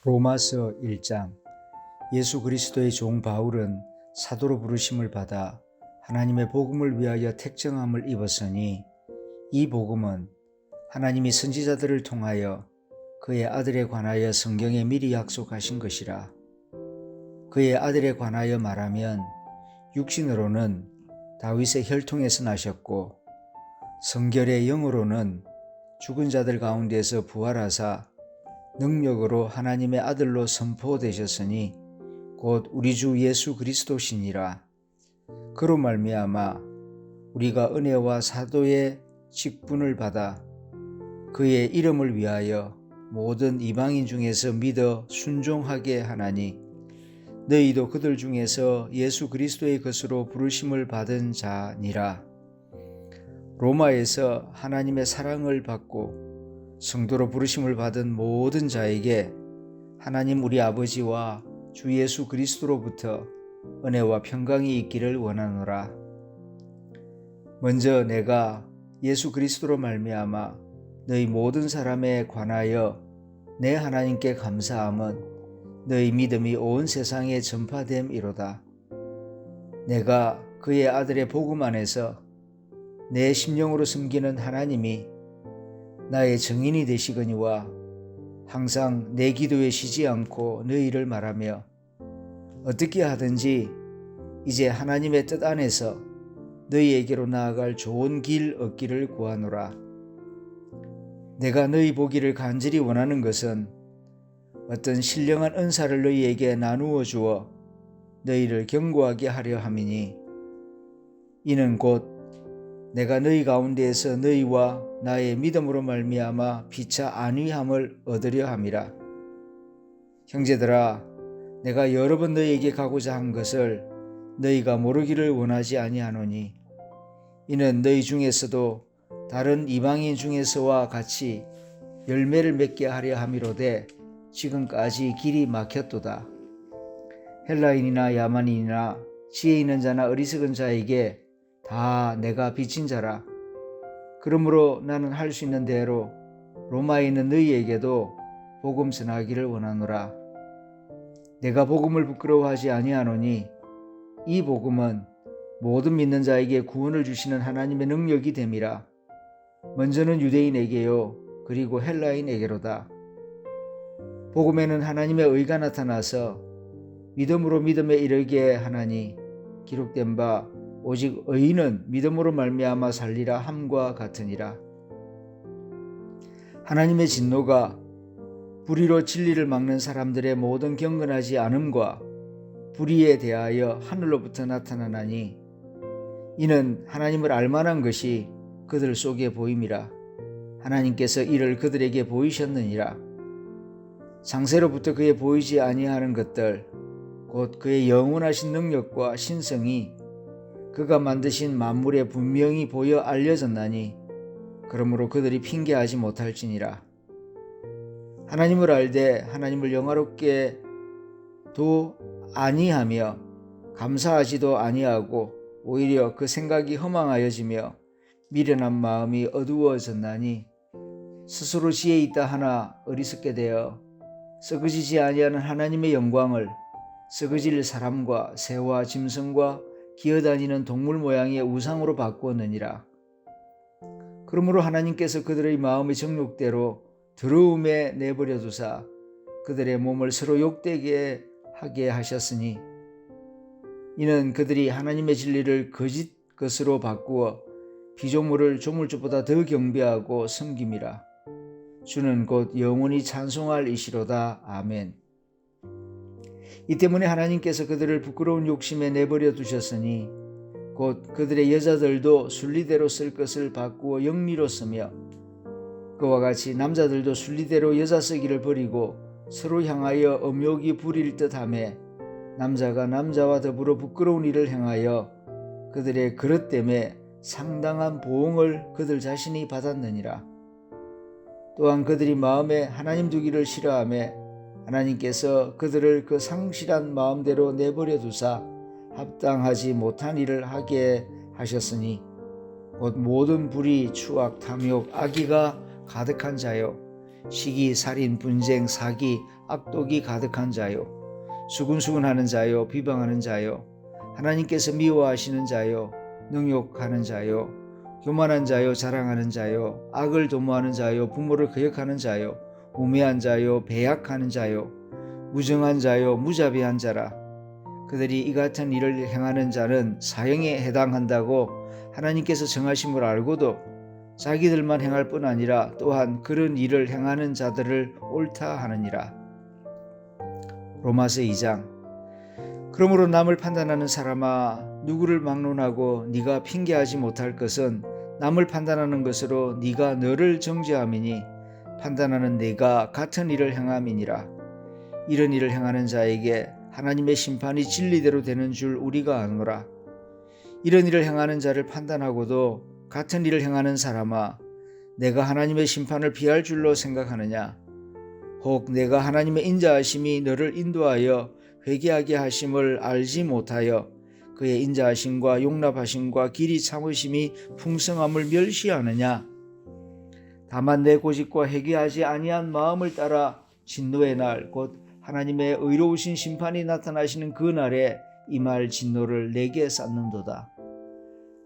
로마서 1장. 예수 그리스도의 종 바울은 사도로 부르심을 받아 하나님의 복음을 위하여 택정함을 입었으니 이 복음은 하나님이 선지자들을 통하여 그의 아들에 관하여 성경에 미리 약속하신 것이라. 그의 아들에 관하여 말하면 육신으로는 다윗의 혈통에서 나셨고 성결의 영으로는 죽은 자들 가운데서 부활하사 능력으로 하나님의 아들로 선포되셨으니 곧 우리 주 예수 그리스도시니라. 그로 말미암아 우리가 은혜와 사도의 직분을 받아 그의 이름을 위하여 모든 이방인 중에서 믿어 순종하게 하나니 너희도 그들 중에서 예수 그리스도의 것으로 부르심을 받은 자니라. 로마에서 하나님의 사랑을 받고 성도로 부르심을 받은 모든 자에게 하나님 우리 아버지와 주 예수 그리스도로부터 은혜와 평강이 있기를 원하노라. 먼저 내가 예수 그리스도로 말미암아 너희 모든 사람에 관하여 내 하나님께 감사함은 너희 믿음이 온 세상에 전파됨이로다. 내가 그의 아들의 복음 안에서 내 심령으로 섬기는 하나님이 나의 증인이 되시거니와 항상 내 기도에 쉬지 않고 너희를 말하며 어떻게 하든지 이제 하나님의 뜻 안에서 너희에게로 나아갈 좋은 길 얻기를 구하노라. 내가 너희 보기를 간절히 원하는 것은 어떤 신령한 은사를 너희에게 나누어 주어 너희를 견고하게 하려 함이니 이는 곧 내가 너희 가운데에서 너희와 나의 믿음으로 말미암아 피차 안위함을 얻으려 함이라. 형제들아, 내가 여러 번 너희에게 가고자 한 것을 너희가 모르기를 원하지 아니하노니 이는 너희 중에서도 다른 이방인 중에서와 같이 열매를 맺게 하려 함이로되 지금까지 길이 막혔도다. 헬라인이나 야만인이나 지혜 있는 자나 어리석은 자에게 다 내가 빚진 자라. 그러므로 나는 할 수 있는 대로 로마에 있는 너희에게도 복음 전하기를 원하노라. 내가 복음을 부끄러워하지 아니하노니 이 복음은 모든 믿는 자에게 구원을 주시는 하나님의 능력이 됨이라. 먼저는 유대인에게요 그리고 헬라인에게로다. 복음에는 하나님의 의가 나타나서 믿음으로 믿음에 이르게 하나니 기록된 바 오직 의인은 믿음으로 말미암아 살리라 함과 같으니라. 하나님의 진노가 불의로 진리를 막는 사람들의 모든 경건하지 않음과 불의에 대하여 하늘로부터 나타나나니 이는 하나님을 알만한 것이 그들 속에 보임이라. 하나님께서 이를 그들에게 보이셨느니라. 장세로부터 그에 보이지 아니하는 것들 곧 그의 영원하신 능력과 신성이 그가 만드신 만물에 분명히 보여 알려졌나니 그러므로 그들이 핑계하지 못할지니라. 하나님을 알되 하나님을 영화롭게도 아니하며 감사하지도 아니하고 오히려 그 생각이 허망하여지며 미련한 마음이 어두워졌나니 스스로 지혜 있다 하나 어리석게 되어 썩어지지 아니하는 하나님의 영광을 썩어질 사람과 새와 짐승과 기어다니는 동물 모양의 우상으로 바꾸었느니라. 그러므로 하나님께서 그들의 마음의 정욕대로 더러움에 내버려 두사 그들의 몸을 서로 욕되게 하게 하셨으니 이는 그들이 하나님의 진리를 거짓 것으로 바꾸어 피조물을 조물주보다 더 경배하고 섬김이라. 주는 곧 영원히 찬송할 이시로다. 아멘. 이 때문에 하나님께서 그들을 부끄러운 욕심에 내버려 두셨으니 곧 그들의 여자들도 순리대로 쓸 것을 바꾸어 영리로 쓰며 그와 같이 남자들도 순리대로 여자 쓰기를 버리고 서로 향하여 음욕이 부릴 듯하며 남자가 남자와 더불어 부끄러운 일을 행하여 그들의 그릇 때문에 상당한 보응을 그들 자신이 받았느니라. 또한 그들이 마음에 하나님 두기를 싫어하며 하나님께서 그들을 그 상실한 마음대로 내버려 두사 합당하지 못한 일을 하게 하셨으니 곧 모든 불의, 추악, 탐욕, 악의가 가득한 자요 시기, 살인, 분쟁, 사기, 악독이 가득한 자요, 수군수군하는 자요, 비방하는 자요, 하나님께서 미워하시는 자요, 능욕하는 자요, 교만한 자요, 자랑하는 자요, 악을 도모하는 자요, 부모를 거역하는 자요, 우매한 자요, 배약하는 자요, 무정한 자요, 무자비한 자라. 그들이 이 같은 일을 행하는 자는 사형에 해당한다고 하나님께서 정하심을 알고도 자기들만 행할 뿐 아니라 또한 그런 일을 행하는 자들을 옳다 하느니라. 로마서 2장. 그러므로 남을 판단하는 사람아, 누구를 막론하고 네가 핑계하지 못할 것은 남을 판단하는 것으로 네가 너를 정죄함이니 판단하는 네가 같은 일을 행함이니라. 이런 일을 행하는 자에게 하나님의 심판이 진리대로 되는 줄 우리가 아노라. 이런 일을 행하는 자를 판단하고도 같은 일을 행하는 사람아, 내가 하나님의 심판을 피할 줄로 생각하느냐? 혹 내가 하나님의 인자하심이 너를 인도하여 회개하게 하심을 알지 못하여 그의 인자하심과 용납하심과 길이 참으심이 풍성함을 멸시하느냐? 다만 내 고집과 회개하지 아니한 마음을 따라 진노의 날, 곧 하나님의 의로우신 심판이 나타나시는 그 날에 임할 진노를 내게 쌓는도다.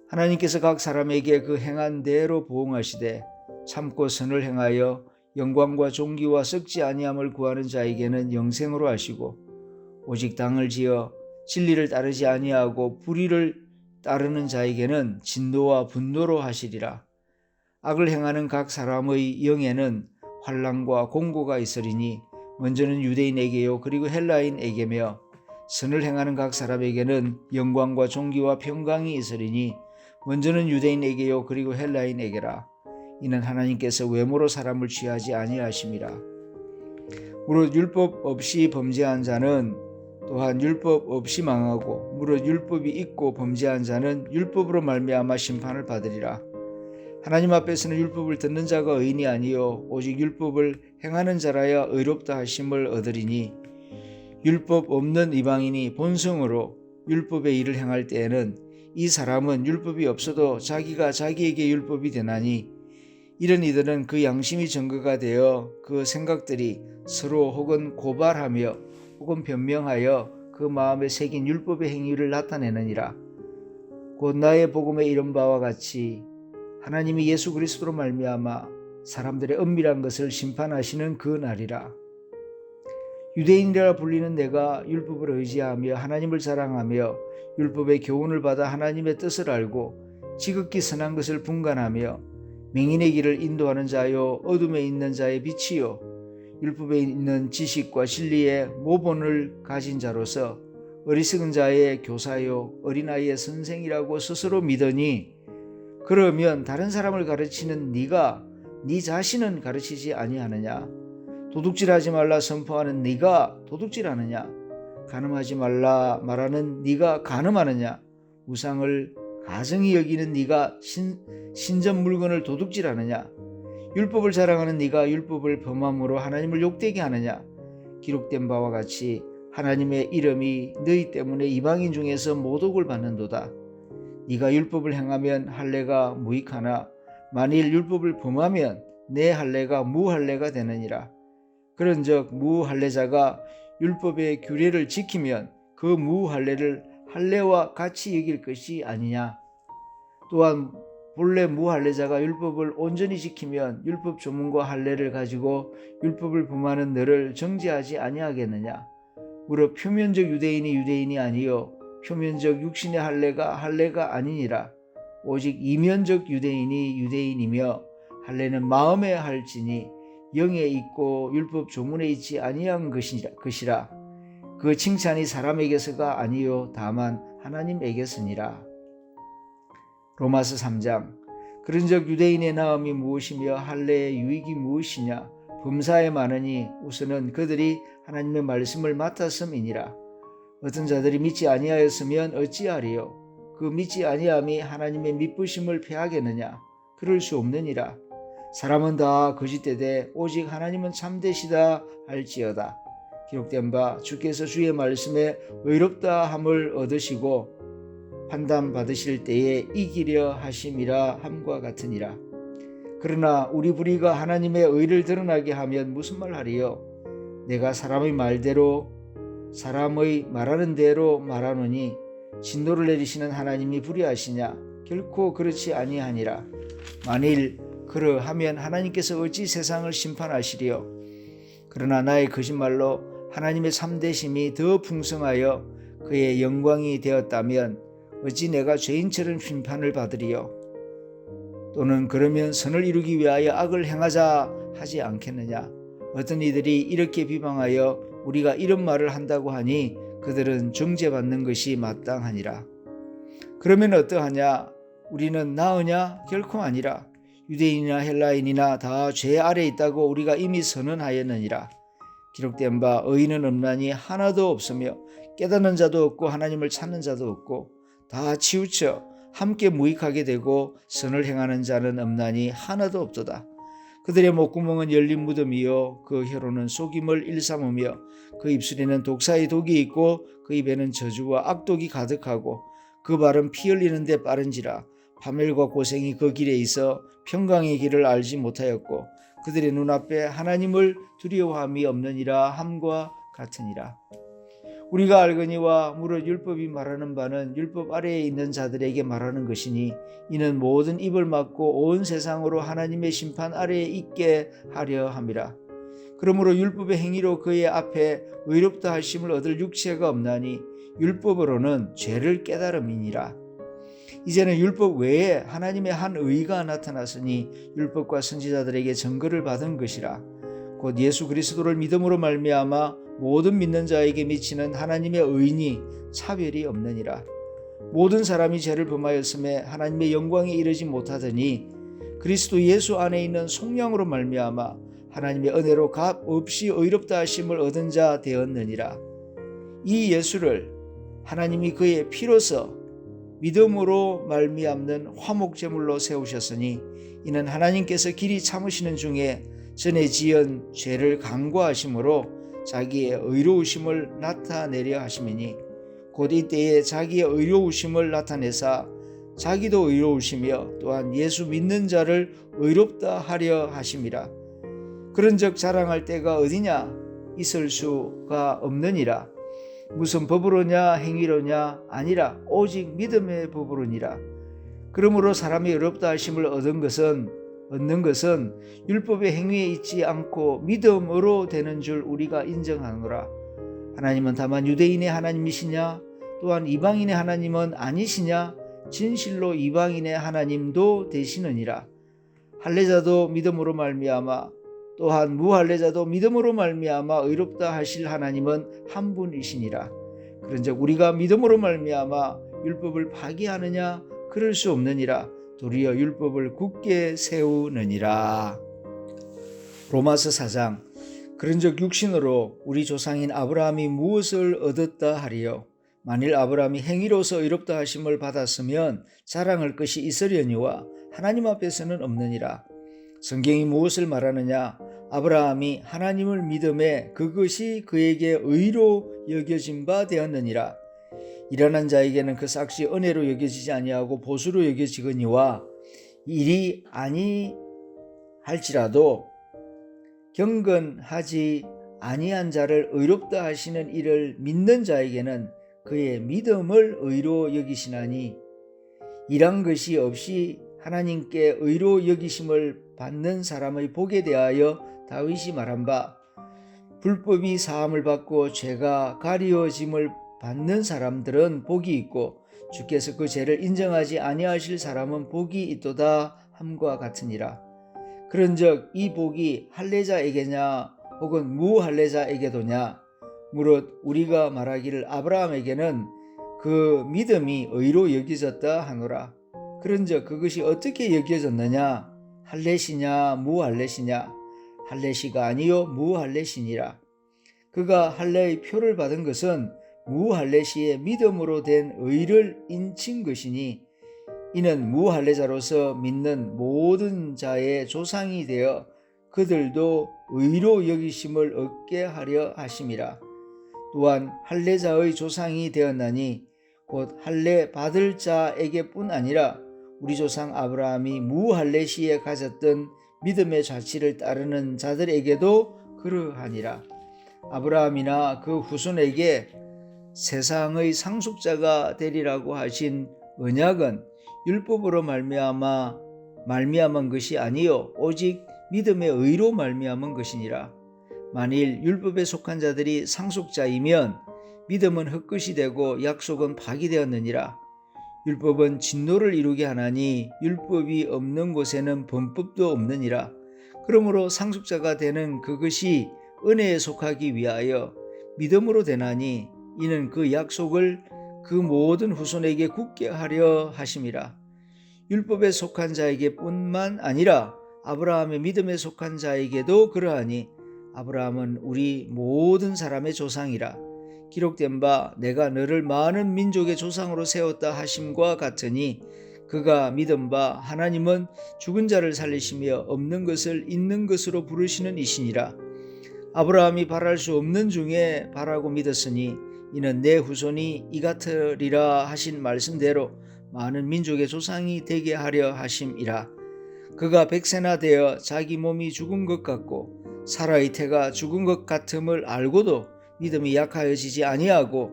하나님께서 각 사람에게 그 행한 대로 보응하시되 참고 선을 행하여 영광과 존귀와 썩지 아니함을 구하는 자에게는 영생으로 하시고, 오직 당을 지어 진리를 따르지 아니하고 불의를 따르는 자에게는 진노와 분노로 하시리라. 악을 행하는 각 사람의 영에는 환난과 공고가 있으리니 먼저는 유대인에게요 그리고 헬라인에게며, 선을 행하는 각 사람에게는 영광과 존귀와 평강이 있으리니 먼저는 유대인에게요 그리고 헬라인에게라. 이는 하나님께서 외모로 사람을 취하지 아니하심이라. 무릇 율법 없이 범죄한 자는 또한 율법 없이 망하고, 무릇 율법이 있고 범죄한 자는 율법으로 말미암아 심판을 받으리라. 하나님 앞에서는 율법을 듣는 자가 의인이 아니요 오직 율법을 행하는 자라야 의롭다 하심을 얻으리니, 율법 없는 이방인이 본성으로 율법의 일을 행할 때에는 이 사람은 율법이 없어도 자기가 자기에게 율법이 되나니, 이런 이들은 그 양심이 증거가 되어 그 생각들이 서로 혹은 고발하며 혹은 변명하여 그 마음에 새긴 율법의 행위를 나타내느니라. 곧 나의 복음에 이른 바와 같이 하나님이 예수 그리스도로 말미암아 사람들의 은밀한 것을 심판하시는 그 날이라. 유대인이라 불리는 내가 율법을 의지하며 하나님을 자랑하며 율법의 교훈을 받아 하나님의 뜻을 알고 지극히 선한 것을 분간하며 맹인의 길을 인도하는 자요 어둠에 있는 자의 빛이요 율법에 있는 지식과 진리의 모본을 가진 자로서 어리석은 자의 교사요 어린아이의 선생이라고 스스로 믿으니, 그러면 다른 사람을 가르치는 네가 네 자신은 가르치지 아니하느냐? 도둑질하지 말라 선포하는 네가 도둑질하느냐? 간음하지 말라 말하는 네가 간음하느냐? 우상을 가증히 여기는 네가 신전 물건을 도둑질하느냐? 율법을 자랑하는 네가 율법을 범함으로 하나님을 욕되게 하느냐? 기록된 바와 같이 하나님의 이름이 너희 때문에 이방인 중에서 모독을 받는도다. 네가 율법을 행하면 할례가 무익하나 만일 율법을 범하면 내 할례가 무할례가 되느니라. 그런즉 무할례자가 율법의 규례를 지키면 그 무할례를 할례와 같이 여길 것이 아니냐. 또한 본래 무할례자가 율법을 온전히 지키면 율법 조문과 할례를 가지고 율법을 범하는 너를 정죄하지 아니하겠느냐. 무릇 표면적 유대인이 유대인이 아니요 표면적 육신의 할례가 아니니라. 오직 이면적 유대인이 유대인이며 할례는 마음에 할지니 영에 있고 율법 조문에 있지 아니한 것이라. 그 칭찬이 사람에게서가 아니요 다만 하나님에게서니라. 로마서 3장. 그런즉 유대인의 나음이 무엇이며 할례의 유익이 무엇이냐? 범사에 많으니 우선은 그들이 하나님의 말씀을 맡았음이니라. 어떤 자들이 믿지 아니하였으면 어찌하리요? 그 믿지 아니함이 하나님의 믿으심을 패하겠느냐? 그럴 수 없느니라. 사람은 다 거짓되되 오직 하나님은 참되시다 할지어다. 기록된 바 주께서 주의 말씀에 의롭다 함을 얻으시고 판단 받으실 때에 이기려 하심이라 함과 같으니라. 그러나 우리 불의가 하나님의 의를 드러나게 하면 무슨 말 하리요? 내가 사람의 말하는 대로 말하노니 진노를 내리시는 하나님이 불의하시냐? 결코 그렇지 아니하니라. 만일 그러하면 하나님께서 어찌 세상을 심판하시리요? 그러나 나의 거짓말로 하나님의 참되심이 더 풍성하여 그의 영광이 되었다면 어찌 내가 죄인처럼 심판을 받으리요? 또는 그러면 선을 이루기 위하여 악을 행하자 하지 않겠느냐? 어떤 이들이 이렇게 비방하여 우리가 이런 말을 한다고 하니 그들은 정죄받는 것이 마땅하니라. 그러면 어떠하냐? 우리는 나으냐? 결코 아니라. 유대인이나 헬라인이나 다 죄 아래 있다고 우리가 이미 선언하였느니라. 기록된 바 의인은 없나니 하나도 없으며 깨닫는 자도 없고 하나님을 찾는 자도 없고 다 치우쳐 함께 무익하게 되고 선을 행하는 자는 없나니 하나도 없도다. 그들의 목구멍은 열린 무덤이요 그 혀로는 속임을 일삼으며 그 입술에는 독사의 독이 있고 그 입에는 저주와 악독이 가득하고 그 발은 피 흘리는 데 빠른지라. 파멸과 고생이 그 길에 있어 평강의 길을 알지 못하였고 그들의 눈앞에 하나님을 두려워함이 없느니라 함과 같으니라. 우리가 알거니와 무릇 율법이 말하는 바는 율법 아래에 있는 자들에게 말하는 것이니 이는 모든 입을 막고 온 세상으로 하나님의 심판 아래에 있게 하려 함이라. 그러므로 율법의 행위로 그의 앞에 의롭다 하심을 얻을 육체가 없나니 율법으로는 죄를 깨달음이니라. 이제는 율법 외에 하나님의 한 의가 나타났으니 율법과 선지자들에게 증거를 받은 것이라. 곧 예수 그리스도를 믿음으로 말미암아 모든 믿는 자에게 미치는 하나님의 의니 차별이 없느니라. 모든 사람이 죄를 범하였음에 하나님의 영광에 이르지 못하더니 그리스도 예수 안에 있는 속량으로 말미암아 하나님의 은혜로 값 없이 의롭다 하심을 얻은 자 되었느니라. 이 예수를 하나님이 그의 피로서 믿음으로 말미암는 화목제물로 세우셨으니 이는 하나님께서 길이 참으시는 중에 전에 지은 죄를 간과하심으로 자기의 의로우심을 나타내려 하심이니 곧 이때에 자기의 의로우심을 나타내사 자기도 의로우시며 또한 예수 믿는 자를 의롭다 하려 하심이라. 그런즉 자랑할 때가 어디냐? 있을 수가 없느니라. 무슨 법으로냐 행위로냐? 아니라 오직 믿음의 법으로니라. 그러므로 사람이 의롭다 하심을 얻는 것은 율법의 행위에 있지 않고 믿음으로 되는 줄 우리가 인정하노라. 하나님은 다만 유대인의 하나님이시냐? 또한 이방인의 하나님은 아니시냐? 진실로 이방인의 하나님도 되시느니라. 할례자도 믿음으로 말미암아 또한 무할례자도 믿음으로 말미암아 의롭다 하실 하나님은 한 분이시니라. 그런즉 우리가 믿음으로 말미암아 율법을 파기하느냐? 그럴 수 없느니라. 도리어 율법을 굳게 세우느니라. 로마서 4장. 그런즉 육신으로 우리 조상인 아브라함이 무엇을 얻었다 하리요? 만일 아브라함이 행위로서 의롭다 하심을 받았으면 자랑할 것이 있으려니와 하나님 앞에서는 없느니라. 성경이 무엇을 말하느냐? 아브라함이 하나님을 믿음에 그것이 그에게 의로 여겨진 바 되었느니라. 일어난 자에게는 그 삭시 은혜로 여겨지지 아니하고 보수로 여겨지거니와 일이 아니할지라도 경건하지 아니한 자를 의롭다 하시는 이를 믿는 자에게는 그의 믿음을 의로 여기시나니 일한 것이 없이 하나님께 의로 여기심을 받는 사람의 복에 대하여 다윗이 말한 바 불법이 사함을 받고 죄가 가리워짐을 받는 사람들은 복이 있고 주께서 그 죄를 인정하지 아니하실 사람은 복이 있도다 함과 같으니라. 그런즉 이 복이 할례자에게냐 혹은 무할례자에게도냐? 무릇 우리가 말하기를 아브라함에게는 그 믿음이 의로 여겨졌다 하노라. 그런즉 그것이 어떻게 여겨졌느냐? 할례시냐 무할례시냐? 할례시가 아니요 무할례시니라. 그가 할례의 표를 받은 것은 무할례시의 믿음으로 된 의를 인친 것이니 이는 무할례자로서 믿는 모든 자의 조상이 되어 그들도 의로 여기심을 얻게 하려 하심이라. 또한 할례자의 조상이 되었나니 곧 할례 받을 자에게뿐 아니라 우리 조상 아브라함이 무할례시에 가졌던 믿음의 자치를 따르는 자들에게도 그러하니라. 아브라함이나 그 후손에게 세상의 상속자가 되리라고 하신 언약은 율법으로 말미암은 것이 아니요 오직 믿음의 의로 말미암은 것이니라. 만일 율법에 속한 자들이 상속자이면 믿음은 헛것이 되고 약속은 파기되었느니라. 율법은 진노를 이루게 하나니 율법이 없는 곳에는 범법도 없느니라. 그러므로 상속자가 되는 그것이 은혜에 속하기 위하여 믿음으로 되나니 이는 그 약속을 그 모든 후손에게 굳게 하려 하심이라. 율법에 속한 자에게 뿐만 아니라 아브라함의 믿음에 속한 자에게도 그러하니 아브라함은 우리 모든 사람의 조상이라. 기록된 바 내가 너를 많은 민족의 조상으로 세웠다 하심과 같으니 그가 믿은 바 하나님은 죽은 자를 살리시며 없는 것을 있는 것으로 부르시는 이시니라. 아브라함이 바랄 수 없는 중에 바라고 믿었으니 이는 내 후손이 이 같으리라 하신 말씀대로 많은 민족의 조상이 되게 하려 하심이라. 그가 백세나 되어 자기 몸이 죽은 것 같고 사라의 태가 죽은 것 같음을 알고도 믿음이 약하여지지 아니하고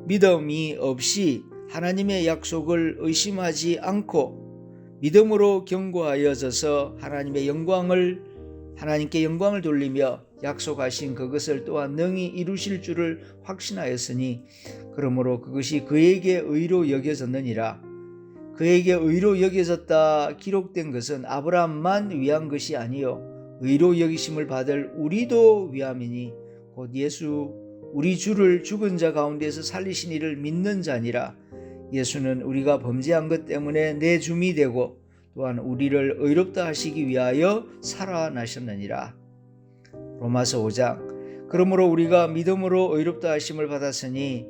믿음이 없이 하나님의 약속을 의심하지 않고 믿음으로 견고하여져서 하나님께 영광을 돌리며 약속하신 그것을 또한 능히 이루실 줄을 확신하였으니 그러므로 그것이 그에게 의로 여겨졌느니라. 그에게 의로 여겨졌다 기록된 것은 아브라함만 위한 것이 아니요 의로 여기심을 받을 우리도 위함이니 곧 예수 우리 주를 죽은 자 가운데서 살리신 이를 믿는 자니라. 예수는 우리가 범죄한 것 때문에 내 줌이 되고 또한 우리를 의롭다 하시기 위하여 살아나셨느니라. 로마서 5장. 그러므로 우리가 믿음으로 의롭다 하심을 받았으니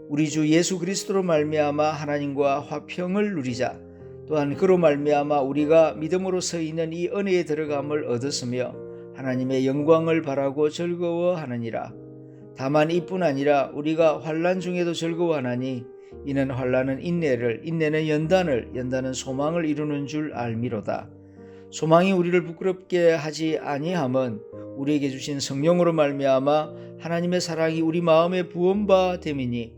우리 주 예수 그리스도로 말미암아 하나님과 화평을 누리자. 또한 그로 말미암아 우리가 믿음으로 서 있는 이 은혜에 들어감을 얻었으며 하나님의 영광을 바라고 즐거워하느니라. 다만 이뿐 아니라 우리가 환난 중에도 즐거워하나니 이는 환난은 인내를, 인내는 연단을, 연단은 소망을 이루는 줄 알미로다. 소망이 우리를 부끄럽게 하지 아니함은 우리에게 주신 성령으로 말미암아 하나님의 사랑이 우리 마음에 부음바 됨이니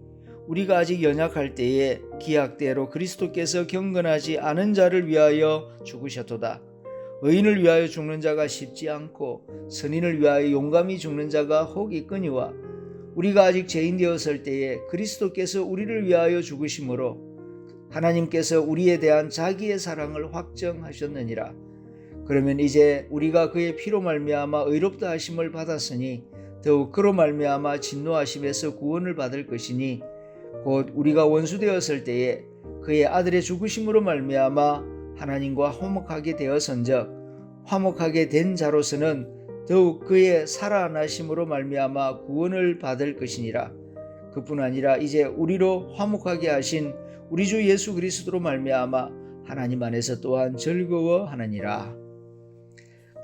우리가 아직 연약할 때에 기약대로 그리스도께서 경건하지 않은 자를 위하여 죽으셨도다. 의인을 위하여 죽는 자가 쉽지 않고 선인을 위하여 용감히 죽는 자가 혹 있거니와 우리가 아직 죄인 되었을 때에 그리스도께서 우리를 위하여 죽으심으로 하나님께서 우리에 대한 자기의 사랑을 확정하셨느니라. 그러면 이제 우리가 그의 피로 말미암아 의롭다 하심을 받았으니 더욱 그로 말미암아 진노하심에서 구원을 받을 것이니 곧 우리가 원수 되었을 때에 그의 아들의 죽으심으로 말미암아 하나님과 화목하게 되어선즉 화목하게 된 자로서는 더욱 그의 살아나심으로 말미암아 구원을 받을 것이니라. 그뿐 아니라 이제 우리로 화목하게 하신 우리 주 예수 그리스도로 말미암아 하나님 안에서 또한 즐거워하느니라.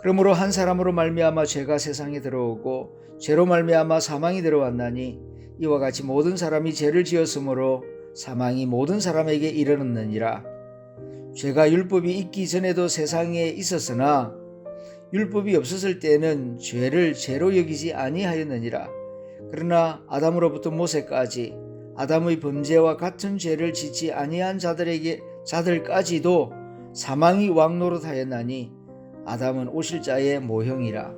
그러므로 한 사람으로 말미암아 죄가 세상에 들어오고 죄로 말미암아 사망이 들어왔나니 이와 같이 모든 사람이 죄를 지었으므로 사망이 모든 사람에게 이르렀느니라. 죄가 율법이 있기 전에도 세상에 있었으나 율법이 없었을 때는 죄를 죄로 여기지 아니하였느니라. 그러나 아담으로부터 모세까지 아담의 범죄와 같은 죄를 짓지 아니한 자들까지도 사망이 왕노릇하였나니 아담은 오실 자의 모형이라.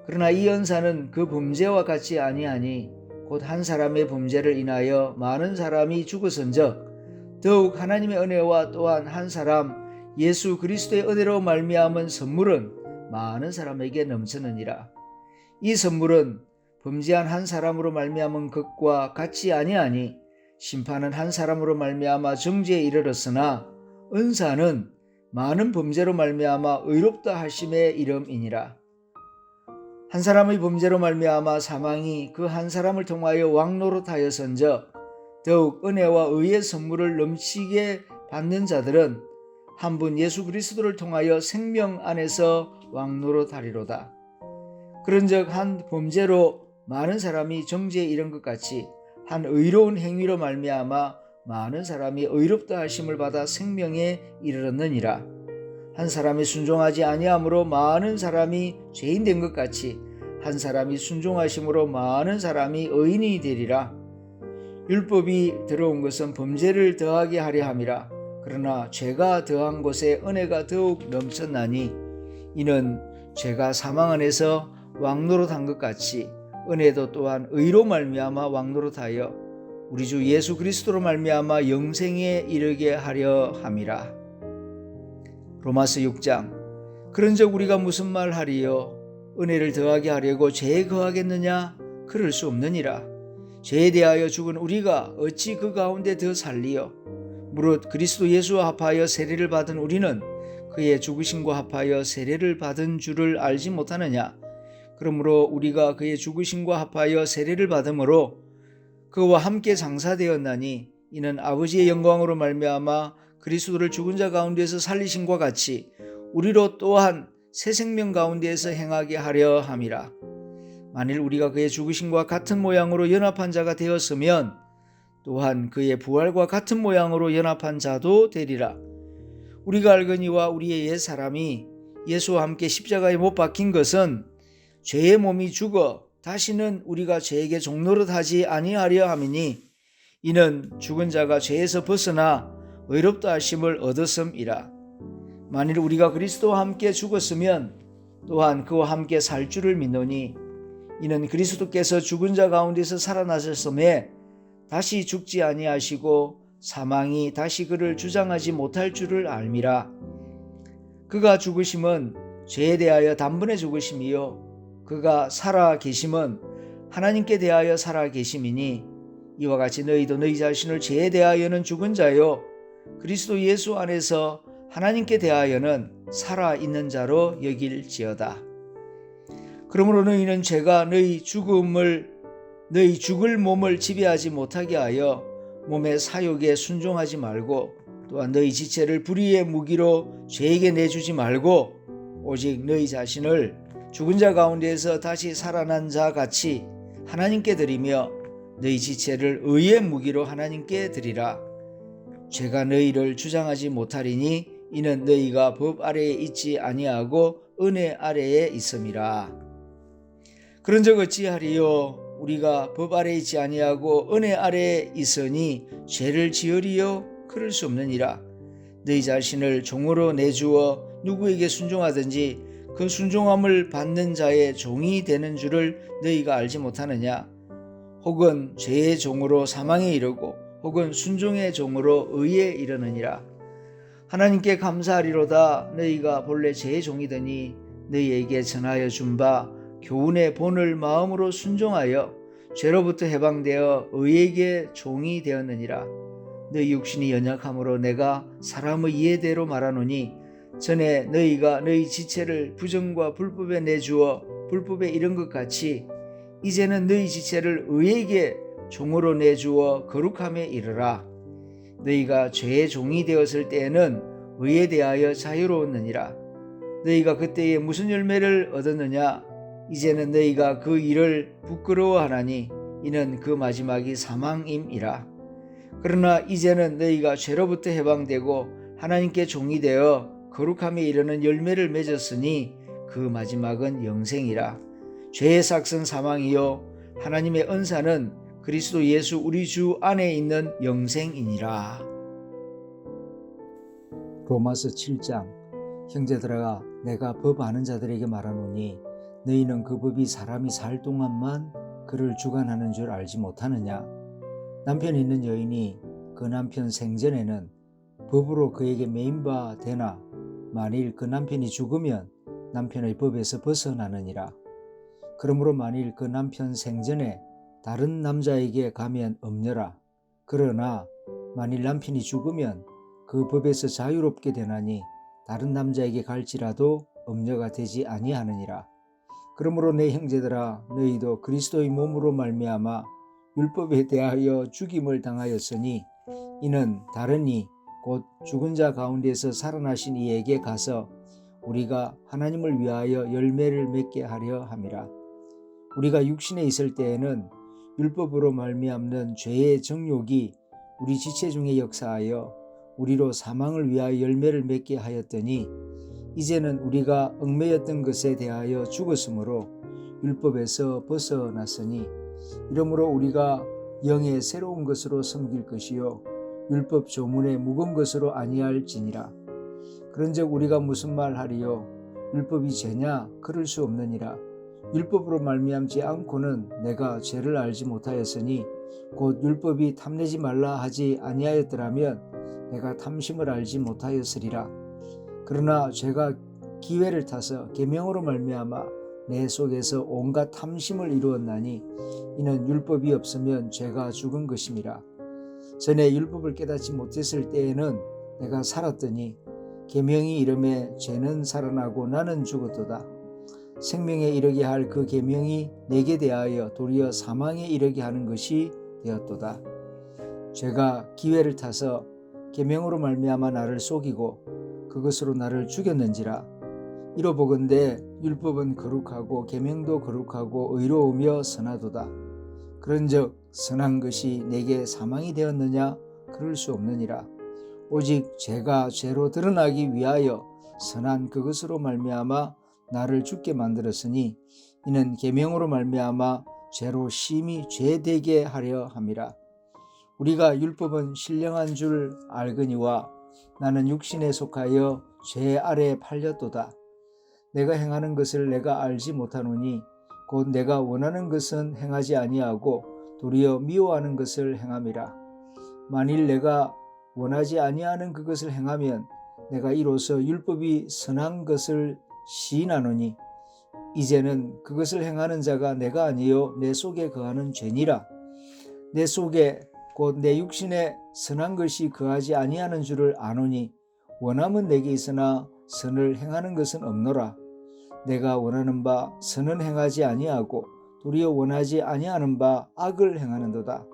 그러나 이 연사는 그 범죄와 같지 아니하니 곧 한 사람의 범죄를 인하여 많은 사람이 죽었은즉 더욱 하나님의 은혜와 또한 한 사람 예수 그리스도의 은혜로 말미암은 선물은 많은 사람에게 넘치느니라. 이 선물은 범죄한 한 사람으로 말미암은 것과 같지 아니하니 심판은 한 사람으로 말미암아 정죄에 이르렀으나 은사는 많은 범죄로 말미암아 의롭다 하심의 이름이니라. 한 사람의 범죄로 말미암아 사망이 그 한 사람을 통하여 왕노릇하여선즉 더욱 은혜와 의의 선물을 넘치게 받는 자들은 한 분 예수 그리스도를 통하여 생명 안에서 왕노릇하리로다. 그런즉 한 범죄로 많은 사람이 정죄에 이른 것 같이 한 의로운 행위로 말미암아 많은 사람이 의롭다 하심을 받아 생명에 이르렀느니라. 한 사람이 순종하지 아니함으로 많은 사람이 죄인 된 것 같이 한 사람이 순종하심으로 많은 사람이 의인이 되리라. 율법이 들어온 것은 범죄를 더하게 하려 함이라. 그러나 죄가 더한 곳에 은혜가 더욱 넘쳤나니 이는 죄가 사망 안에서 왕노릇한 것 같이 은혜도 또한 의로 말미암아 왕노릇하여 우리 주 예수 그리스도로 말미암아 영생에 이르게 하려 함이라. 로마서 6장. 그런즉 우리가 무슨 말 하리요? 은혜를 더하게 하려고 죄에 거하겠느냐? 그럴 수 없느니라. 죄에 대하여 죽은 우리가 어찌 그 가운데 더 살리요? 무릇 그리스도 예수와 합하여 세례를 받은 우리는 그의 죽으심과 합하여 세례를 받은 줄을 알지 못하느냐? 그러므로 우리가 그의 죽으심과 합하여 세례를 받음으로 그와 함께 장사되었나니 이는 아버지의 영광으로 말미암아 그리스도를 죽은 자 가운데서 살리심과 같이 우리로 또한 새 생명 가운데에서 행하게 하려 함이라. 만일 우리가 그의 죽으심과 같은 모양으로 연합한 자가 되었으면 또한 그의 부활과 같은 모양으로 연합한 자도 되리라. 우리가 알거니와 우리의 옛 사람이 예수와 함께 십자가에 못 박힌 것은 죄의 몸이 죽어 다시는 우리가 죄에게 종노릇하지 아니하려 함이니 이는 죽은 자가 죄에서 벗어나 의롭다 하심을 얻었음이라. 만일 우리가 그리스도와 함께 죽었으면 또한 그와 함께 살 줄을 믿노니 이는 그리스도께서 죽은 자 가운데서 살아나셨음에 다시 죽지 아니하시고 사망이 다시 그를 주장하지 못할 줄을 알미라. 그가 죽으심은 죄에 대하여 단번에 죽으심이요 그가 살아 계심은 하나님께 대하여 살아 계심이니 이와 같이 너희도 너희 자신을 죄에 대하여는 죽은 자요 그리스도 예수 안에서 하나님께 대하여는 살아 있는 자로 여길지어다. 그러므로 너희는 죄가 너희 죽을 몸을 지배하지 못하게 하여 몸의 사욕에 순종하지 말고 또한 너희 지체를 불의의 무기로 죄에게 내주지 말고 오직 너희 자신을 죽은 자 가운데에서 다시 살아난 자 같이 하나님께 드리며 너희 지체를 의의 무기로 하나님께 드리라. 죄가 너희를 주장하지 못하리니 이는 너희가 법 아래에 있지 아니하고 은혜 아래에 있음이라. 그런즉 어찌하리요? 우리가 법 아래에 있지 아니하고 은혜 아래에 있으니 죄를 지으리요? 그럴 수 없느니라. 너희 자신을 종으로 내주어 누구에게 순종하든지 그 순종함을 받는 자의 종이 되는 줄을 너희가 알지 못하느냐? 혹은 죄의 종으로 사망에 이르고 혹은 순종의 종으로 의에 이르느니라. 하나님께 감사하리로다. 너희가 본래 죄의 종이더니 너희에게 전하여 준 바 교훈의 본을 마음으로 순종하여 죄로부터 해방되어 의에게 종이 되었느니라. 너희 육신이 연약함으로 내가 사람의 이해대로 말하노니 전에 너희가 너희 지체를 부정과 불법에 내주어 불법에 이른 것 같이 이제는 너희 지체를 의에게 종으로 내주어 거룩함에 이르라. 너희가 죄의 종이 되었을 때에는 의에 대하여 자유로웠느니라. 너희가 그때에 무슨 열매를 얻었느냐? 이제는 너희가 그 일을 부끄러워하나니 이는 그 마지막이 사망임이라. 그러나 이제는 너희가 죄로부터 해방되고 하나님께 종이 되어 거룩함에 이르는 열매를 맺었으니 그 마지막은 영생이라. 죄의 삭은 사망이요 하나님의 은사는 그리스도 예수 우리 주 안에 있는 영생이니라. 로마서 7장. 형제들아 내가 법 아는 자들에게 말하노니 너희는 그 법이 사람이 살 동안만 그를 주관하는 줄 알지 못하느냐? 남편이 있는 여인이 그 남편 생전에는 법으로 그에게 매인바 되나 만일 그 남편이 죽으면 남편의 법에서 벗어나느니라. 그러므로 만일 그 남편 생전에 다른 남자에게 가면 엄려라. 그러나 만일 남편이 죽으면 그 법에서 자유롭게 되나니 다른 남자에게 갈지라도 엄려가 되지 아니하느니라. 그러므로 내 형제들아 너희도 그리스도의 몸으로 말미암아 율법에 대하여 죽임을 당하였으니 이는 다른 이 곧 죽은 자 가운데서 살아나신 이에게 가서 우리가 하나님을 위하여 열매를 맺게 하려 함이라. 우리가 육신에 있을 때에는 율법으로 말미암는 죄의 정욕이 우리 지체 중에 역사하여 우리로 사망을 위하여 열매를 맺게 하였더니 이제는 우리가 얽매였던 것에 대하여 죽었으므로 율법에서 벗어났으니 이러므로 우리가 영의 새로운 것으로 섬길 것이요 율법 조문의 묵은 것으로 아니할지니라. 그런즉 우리가 무슨 말하리요? 율법이 죄냐? 그럴 수 없느니라. 율법으로 말미암지 않고는 내가 죄를 알지 못하였으니 곧 율법이 탐내지 말라 하지 아니하였더라면 내가 탐심을 알지 못하였으리라. 그러나 죄가 기회를 타서 계명으로 말미암아 내 속에서 온갖 탐심을 이루었나니 이는 율법이 없으면 죄가 죽은 것임이라. 전에 율법을 깨닫지 못했을 때에는 내가 살았더니 계명이 이름에 죄는 살아나고 나는 죽었도다. 생명에 이르게 할 그 계명이 내게 대하여 도리어 사망에 이르게 하는 것이 되었도다. 죄가 기회를 타서 계명으로 말미암아 나를 속이고 그것으로 나를 죽였는지라. 이로보건대 율법은 거룩하고 계명도 거룩하고 의로우며 선하도다. 그런즉 선한 것이 내게 사망이 되었느냐? 그럴 수 없느니라. 오직 죄가 죄로 드러나기 위하여 선한 그것으로 말미암아 나를 죽게 만들었으니 이는 계명으로 말미암아 죄로 심히 죄되게 하려 함이라. 우리가 율법은 신령한 줄 알거니와 나는 육신에 속하여 죄 아래에 팔렸도다. 내가 행하는 것을 내가 알지 못하노니 곧 내가 원하는 것은 행하지 아니하고 도리어 미워하는 것을 행함이라. 만일 내가 원하지 아니하는 그것을 행하면 내가 이로써 율법이 선한 것을 시인하노니 이제는 그것을 행하는 자가 내가 아니요 내 속에 거하는 죄니라. 내 속에 곧 내 육신에 선한 것이 거하지 아니하는 줄을 아노니 원함은 내게 있으나 선을 행하는 것은 없노라. 내가 원하는 바 선은 행하지 아니하고 도리어 원하지 아니하는 바 악을 행하는도다.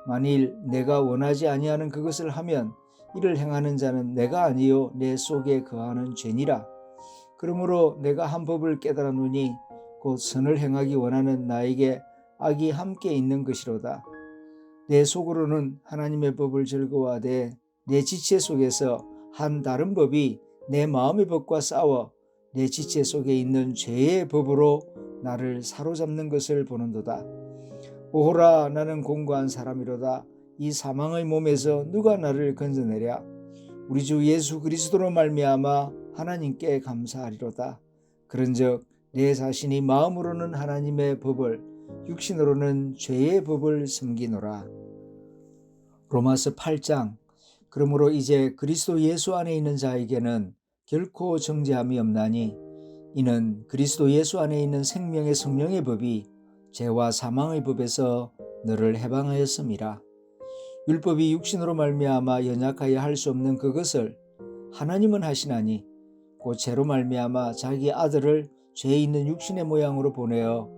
만일 내가 원하지 아니하는 그것을 하면 이를 행하는 자는 내가 아니요 내 속에 거하는 죄니라. 그러므로 내가 한 법을 깨달았노니 곧 선을 행하기 원하는 나에게 악이 함께 있는 것이로다. 내 속으로는 하나님의 법을 즐거워하되 내 지체 속에서 한 다른 법이 내 마음의 법과 싸워 내 지체 속에 있는 죄의 법으로 나를 사로잡는 것을 보는도다. 오호라, 나는 공고한 사람이로다. 이 사망의 몸에서 누가 나를 건져내랴? 우리 주 예수 그리스도로 말미암아 하나님께 감사하리로다. 그런즉 내 자신이 마음으로는 하나님의 법을 육신으로는 죄의 법을 섬기노라. 로마서 8장. 그러므로 이제 그리스도 예수 안에 있는 자에게는 결코 정죄함이 없나니 이는 그리스도 예수 안에 있는 생명의 성령의 법이 죄와 사망의 법에서 너를 해방하였음이라. 율법이 육신으로 말미암아 연약하여 할 수 없는 그것을 하나님은 하시나니 곧 죄로 말미암아 자기 아들을 죄 있는 육신의 모양으로 보내어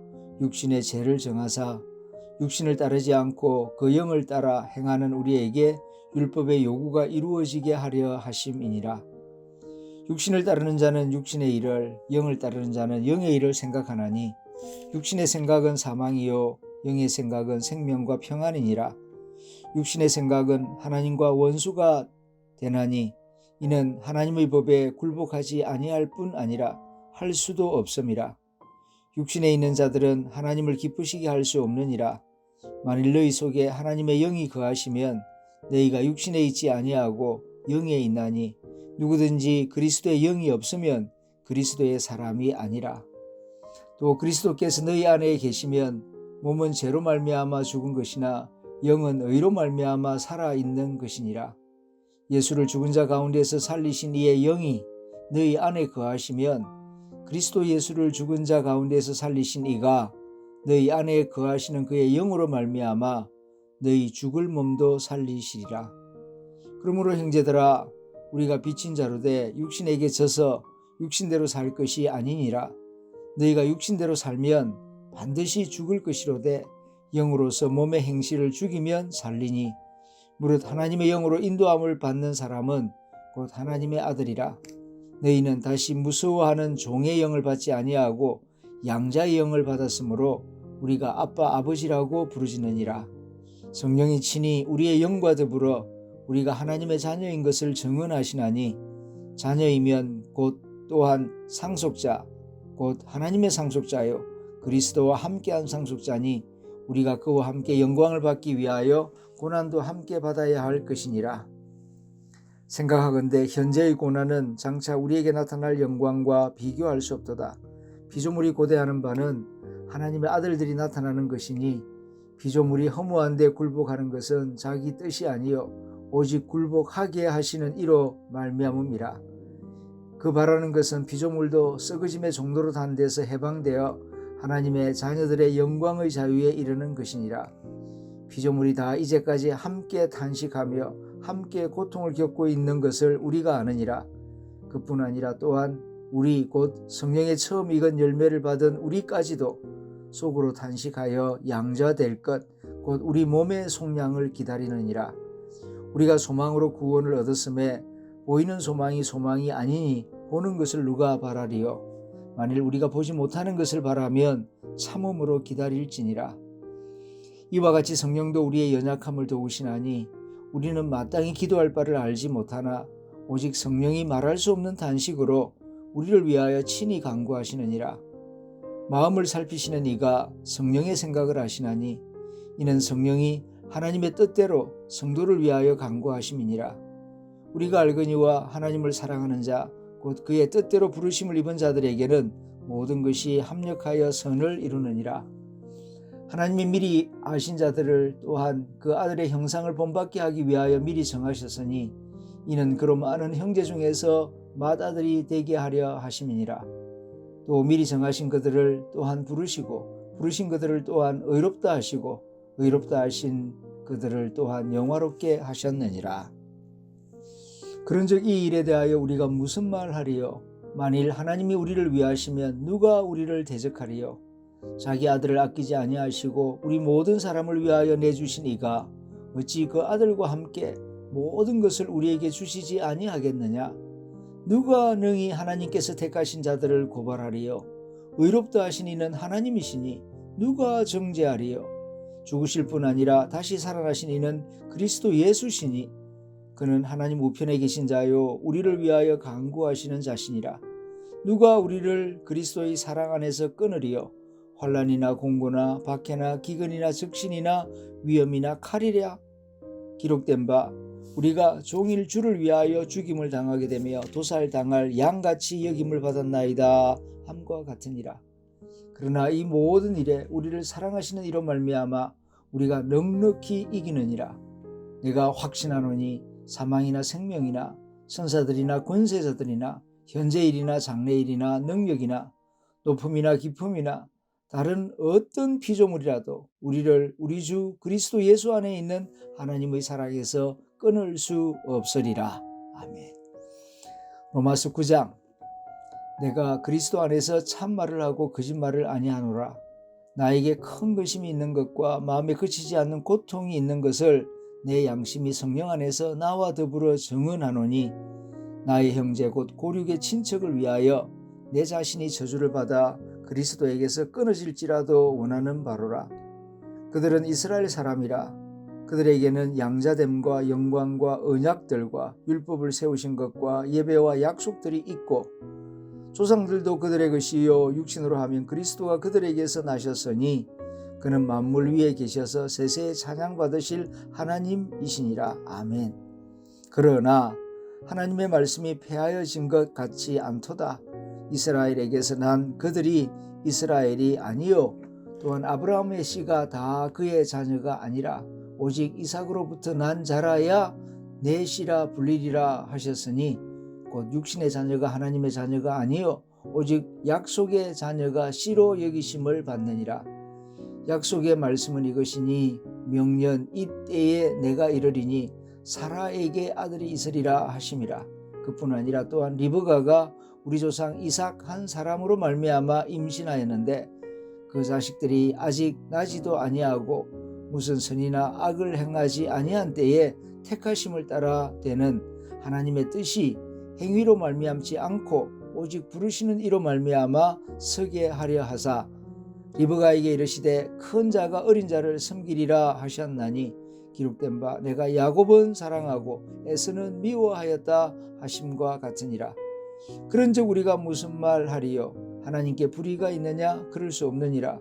육신의 죄를 정하사 육신을 따르지 않고 그 영을 따라 행하는 우리에게 율법의 요구가 이루어지게 하려 하심이니라. 육신을 따르는 자는 육신의 일을, 영을 따르는 자는 영의 일을 생각하나니 육신의 생각은 사망이요 영의 생각은 생명과 평안이니라. 육신의 생각은 하나님과 원수가 되나니 이는 하나님의 법에 굴복하지 아니할 뿐 아니라 할 수도 없음이라. 육신에 있는 자들은 하나님을 기쁘시게 할 수 없느니라. 만일 너희 속에 하나님의 영이 거하시면 너희가 육신에 있지 아니하고 영에 있나니 누구든지 그리스도의 영이 없으면 그리스도의 사람이 아니라. 또 그리스도께서 너희 안에 계시면 몸은 죄로 말미암아 죽은 것이나 영은 의로 말미암아 살아있는 것이니라. 예수를 죽은 자 가운데서 살리신 이의 영이 너희 안에 거하시면 그리스도 예수를 죽은 자 가운데서 살리신 이가 너희 안에 거하시는 그의 영으로 말미암아 너희 죽을 몸도 살리시리라. 그러므로 형제들아, 우리가 빚진 자로 돼 육신에게 져서 육신대로 살 것이 아니니라. 너희가 육신대로 살면 반드시 죽을 것이로되 영으로서 몸의 행실을 죽이면 살리니 무릇 하나님의 영으로 인도함을 받는 사람은 곧 하나님의 아들이라. 너희는 다시 무서워하는 종의 영을 받지 아니하고 양자의 영을 받았으므로 우리가 아빠 아버지라고 부르짖느니라. 성령이 친히 우리의 영과 더불어 우리가 하나님의 자녀인 것을 증언하시나니 자녀이면 곧 또한 상속자 곧 하나님의 상속자요 그리스도와 함께한 상속자니 우리가 그와 함께 영광을 받기 위하여 고난도 함께 받아야 할 것이니라. 생각하건대 현재의 고난은 장차 우리에게 나타날 영광과 비교할 수 없도다. 피조물이 고대하는 바는 하나님의 아들들이 나타나는 것이니 피조물이 허무한데 굴복하는 것은 자기 뜻이 아니요 오직 굴복하게 하시는 이로 말미암음이라. 그 바라는 것은 피조물도 썩어짐의 종로로 단 데서 해방되어 하나님의 자녀들의 영광의 자유에 이르는 것이니라. 피조물이 다 이제까지 함께 탄식하며 함께 고통을 겪고 있는 것을 우리가 아느니라. 그뿐 아니라 또한 우리 곧 성령의 처음 익은 열매를 받은 우리까지도 속으로 탄식하여 양자될 것 곧 우리 몸의 속량을 기다리느니라. 우리가 소망으로 구원을 얻었음에 보이는 소망이 아니니 보는 것을 누가 바라리요. 만일 우리가 보지 못하는 것을 바라면 참음으로 기다릴지니라. 이와 같이 성령도 우리의 연약함을 도우시나니 우리는 마땅히 기도할 바를 알지 못하나 오직 성령이 말할 수 없는 단식으로 우리를 위하여 친히 간구하시느니라. 마음을 살피시는 이가 성령의 생각을 하시나니 이는 성령이 하나님의 뜻대로 성도를 위하여 간구하심이니라. 우리가 알거니와 하나님을 사랑하는 자 곧 그의 뜻대로 부르심을 입은 자들에게는 모든 것이 합력하여 선을 이루느니라. 하나님이 미리 아신 자들을 또한 그 아들의 형상을 본받게 하기 위하여 미리 정하셨으니 이는 그로 많은 형제 중에서 맏아들이 되게 하려 하심이니라. 또 미리 정하신 그들을 또한 부르시고 부르신 그들을 또한 의롭다 하시고 의롭다 하신 그들을 또한 영화롭게 하셨느니라. 그런즉 이 일에 대하여 우리가 무슨 말하리요? 만일 하나님이 우리를 위하시면 누가 우리를 대적하리요? 자기 아들을 아끼지 아니하시고 우리 모든 사람을 위하여 내주신 이가 어찌 그 아들과 함께 모든 것을 우리에게 주시지 아니하겠느냐? 누가 능히 하나님께서 택하신 자들을 고발하리요? 의롭다 하신 이는 하나님이시니 누가 정죄하리요? 죽으실 뿐 아니라 다시 살아나신 이는 그리스도 예수시니 그는 하나님 우편에 계신 자요 우리를 위하여 간구하시는 자시니라. 누가 우리를 그리스도의 사랑 안에서 끊으리요? 환난이나 공고나 박해나 기근이나 적신이나 위험이나 칼이랴. 기록된 바 우리가 종일 주를 위하여 죽임을 당하게 되며 도살당할 양같이 여김을 받았나이다 함과 같으니라. 그러나 이 모든 일에 우리를 사랑하시는 이로 말미암아 우리가 넉넉히 이기느니라. 내가 확신하노니 사망이나 생명이나 천사들이나 권세자들이나 현재일이나 장래일이나 능력이나 높음이나 깊음이나 다른 어떤 피조물이라도 우리를 우리 주 그리스도 예수 안에 있는 하나님의 사랑에서 끊을 수 없으리라. 아멘. 로마서 9장 내가 그리스도 안에서 참말을 하고 거짓말을 아니하노라. 나에게 큰 근심이 있는 것과 마음에 그치지 않는 고통이 있는 것을 내 양심이 성령 안에서 나와 더불어 증언하노니 나의 형제 곧 고륙의 친척을 위하여 내 자신이 저주를 받아 그리스도에게서 끊어질지라도 원하는 바로라. 그들은 이스라엘 사람이라. 그들에게는 양자됨과 영광과 언약들과 율법을 세우신 것과 예배와 약속들이 있고 조상들도 그들의 것이요 육신으로 하면 그리스도가 그들에게서 나셨으니 그는 만물 위에 계셔서 세세에 찬양받으실 하나님이시니라. 아멘. 그러나 하나님의 말씀이 폐하여진 것 같지 않도다. 이스라엘에게서 난 그들이 이스라엘이 아니요 또한 아브라함의 씨가 다 그의 자녀가 아니라 오직 이삭으로부터 난 자라야 내 씨라 불리리라 하셨으니 곧 육신의 자녀가 하나님의 자녀가 아니요 오직 약속의 자녀가 씨로 여기심을 받느니라. 약속의 말씀은 이것이니 명년 이때에 내가 이르리니 사라에게 아들이 있으리라 하심이라. 그뿐 아니라 또한 리브가가 우리 조상 이삭 한 사람으로 말미암아 임신하였는데 그 자식들이 아직 나지도 아니하고 무슨 선이나 악을 행하지 아니한 때에 택하심을 따라 되는 하나님의 뜻이 행위로 말미암지 않고 오직 부르시는 이로 말미암아 서게 하려 하사 리브가에게 이르시되 큰 자가 어린 자를 섬기리라 하셨나니 기록된 바 내가 야곱은 사랑하고 에서는 미워하였다 하심과 같으니라. 그런즉 우리가 무슨 말 하리요? 하나님께 불의가 있느냐? 그럴 수 없느니라.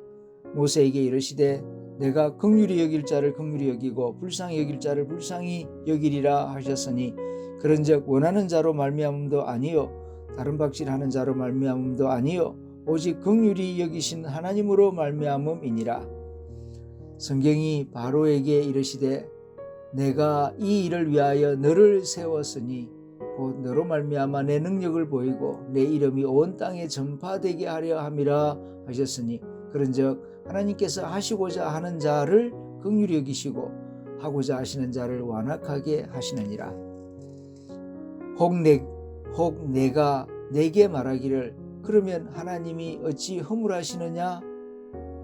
모세에게 이르시되 내가 긍휼히 여길 자를 긍휼히 여기고 불쌍히 여길 자를 불쌍히 여기리라 하셨으니 그런즉 원하는 자로 말미암음도 아니요 다른 박질하는 자로 말미암음도 아니요 오직 긍휼히 여기신 하나님으로 말미암음이니라. 성경이 바로에게 이르시되 내가 이 일을 위하여 너를 세웠으니 곧 너로 말미암아 내 능력을 보이고 내 이름이 온 땅에 전파되게 하려 함이라 하셨으니 그런즉 하나님께서 하시고자 하는 자를 긍휼히 여기시고 하고자 하시는 자를 완악하게 하시느니라. 혹 내가 내게 말하기를 그러면 하나님이 어찌 허물하시느냐?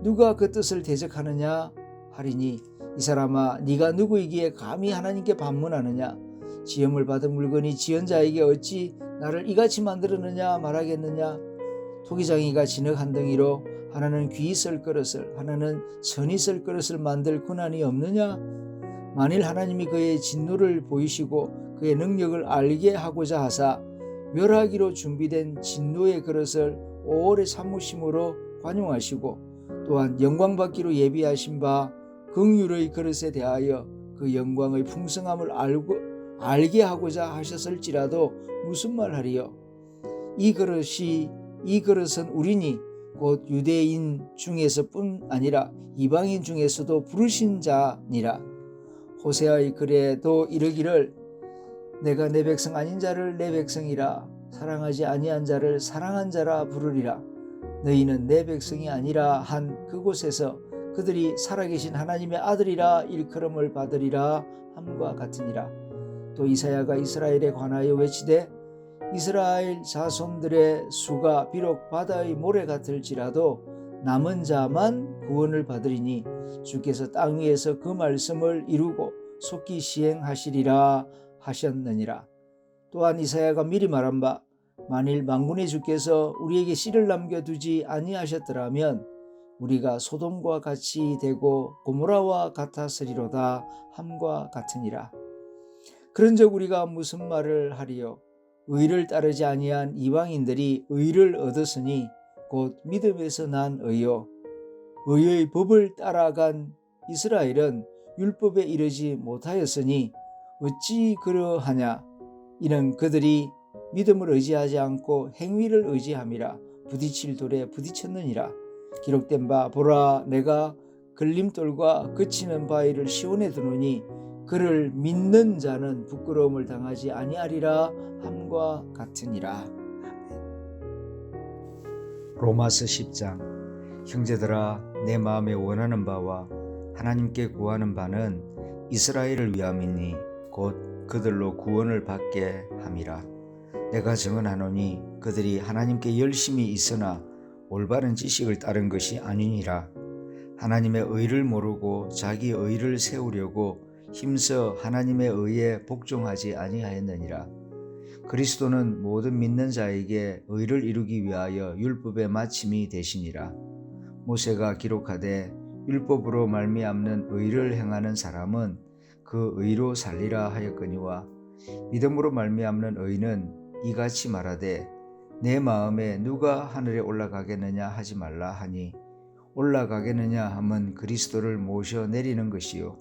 누가 그 뜻을 대적하느냐? 하리니 이 사람아 네가 누구이기에 감히 하나님께 반문하느냐? 지음을 받은 물건이 지은 자에게 어찌 나를 이같이 만들었느냐 말하겠느냐? 토기장이가 진흙 한 덩이로 하나는 귀 쓸 그릇을 하나는 선이 쓸 그릇을 만들 권한이 없느냐? 만일 하나님이 그의 진노를 보이시고 그의 능력을 알게 하고자 하사 멸하기로 준비된 진노의 그릇을 오래 참으심으로 관용하시고 또한 영광받기로 예비하신 바 긍휼의 그릇에 대하여 그 영광의 풍성함을 알게 하고자 하셨을지라도 무슨 말하리요? 이 그릇은 우리니 곧 유대인 중에서뿐 아니라 이방인 중에서도 부르신 자니라. 호세아의 글에도 이르기를 내가 내 백성 아닌 자를 내 백성이라 사랑하지 아니한 자를 사랑한 자라 부르리라. 너희는 내 백성이 아니라 한 그곳에서 그들이 살아계신 하나님의 아들이라 일컬음을 받으리라 함과 같으니라. 또 이사야가 이스라엘에 관하여 외치되 이스라엘 자손들의 수가 비록 바다의 모래 같을지라도 남은 자만 구원을 받으리니 주께서 땅 위에서 그 말씀을 이루고 속히 시행하시리라 하셨느니라. 또한 이사야가 미리 말한 바 만일 만군의 주께서 우리에게 씨를 남겨두지 아니하셨더라면 우리가 소돔과 같이 되고 고모라와 같았으리로다 함과 같으니라. 그런즉 우리가 무슨 말을 하리요? 의를 따르지 아니한 이방인들이 의를 얻었으니 곧 믿음에서 난 의요. 의의 법을 따라간 이스라엘은 율법에 이르지 못하였으니 어찌 그러하냐? 이는 그들이 믿음을 의지하지 않고 행위를 의지함이라 부딪힐 돌에 부딪혔느니라. 기록된 바 보라 내가 걸림돌과 그치는 바위를 시온에 두노니 그를 믿는 자는 부끄러움을 당하지 아니하리라 함과 같으니라. 로마서 10장. 형제들아 내 마음에 원하는 바와 하나님께 구하는 바는 이스라엘을 위함이니 곧 그들로 구원을 받게 함이라. 내가 증언하노니 그들이 하나님께 열심히 있으나 올바른 지식을 따른 것이 아니니라. 하나님의 의를 모르고 자기 의를 세우려고 힘써 하나님의 의에 복종하지 아니하였느니라. 그리스도는 모든 믿는 자에게 의를 이루기 위하여 율법의 마침이 되시니라. 모세가 기록하되 율법으로 말미암는 의를 행하는 사람은 그 의로 살리라 하였거니와 믿음으로 말미암는 의는 이같이 말하되 내 마음에 누가 하늘에 올라가겠느냐 하지 말라 하니 올라가겠느냐 함은 그리스도를 모셔 내리는 것이요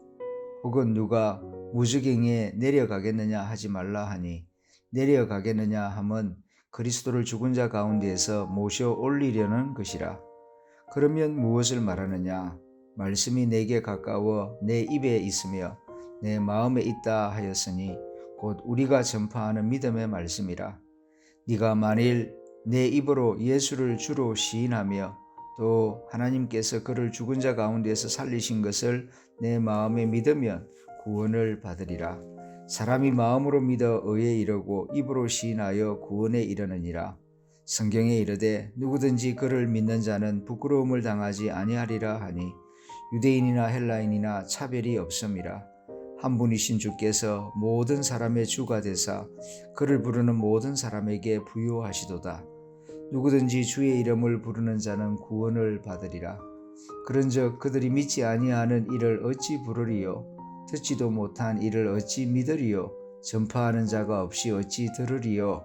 혹은 누가 무저갱에 내려가겠느냐 하지 말라 하니 내려가겠느냐 함은 그리스도를 죽은 자 가운데에서 모셔 올리려는 것이라. 그러면 무엇을 말하느냐? 말씀이 내게 가까워 내 입에 있으며 내 마음에 있다 하였으니 곧 우리가 전파하는 믿음의 말씀이라. 네가 만일 내 입으로 예수를 주로 시인하며 또 하나님께서 그를 죽은 자 가운데에서 살리신 것을 내 마음에 믿으면 구원을 받으리라. 사람이 마음으로 믿어 의에 이르고 입으로 시인하여 구원에 이르느니라. 성경에 이르되 누구든지 그를 믿는 자는 부끄러움을 당하지 아니하리라 하니 유대인이나 헬라인이나 차별이 없음이라. 한 분이신 주께서 모든 사람의 주가 되사 그를 부르는 모든 사람에게 부요하시도다. 누구든지 주의 이름을 부르는 자는 구원을 받으리라. 그런즉 그들이 믿지 아니하는 이를 어찌 부르리요? 듣지도 못한 이를 어찌 믿으리요? 전파하는 자가 없이 어찌 들으리요?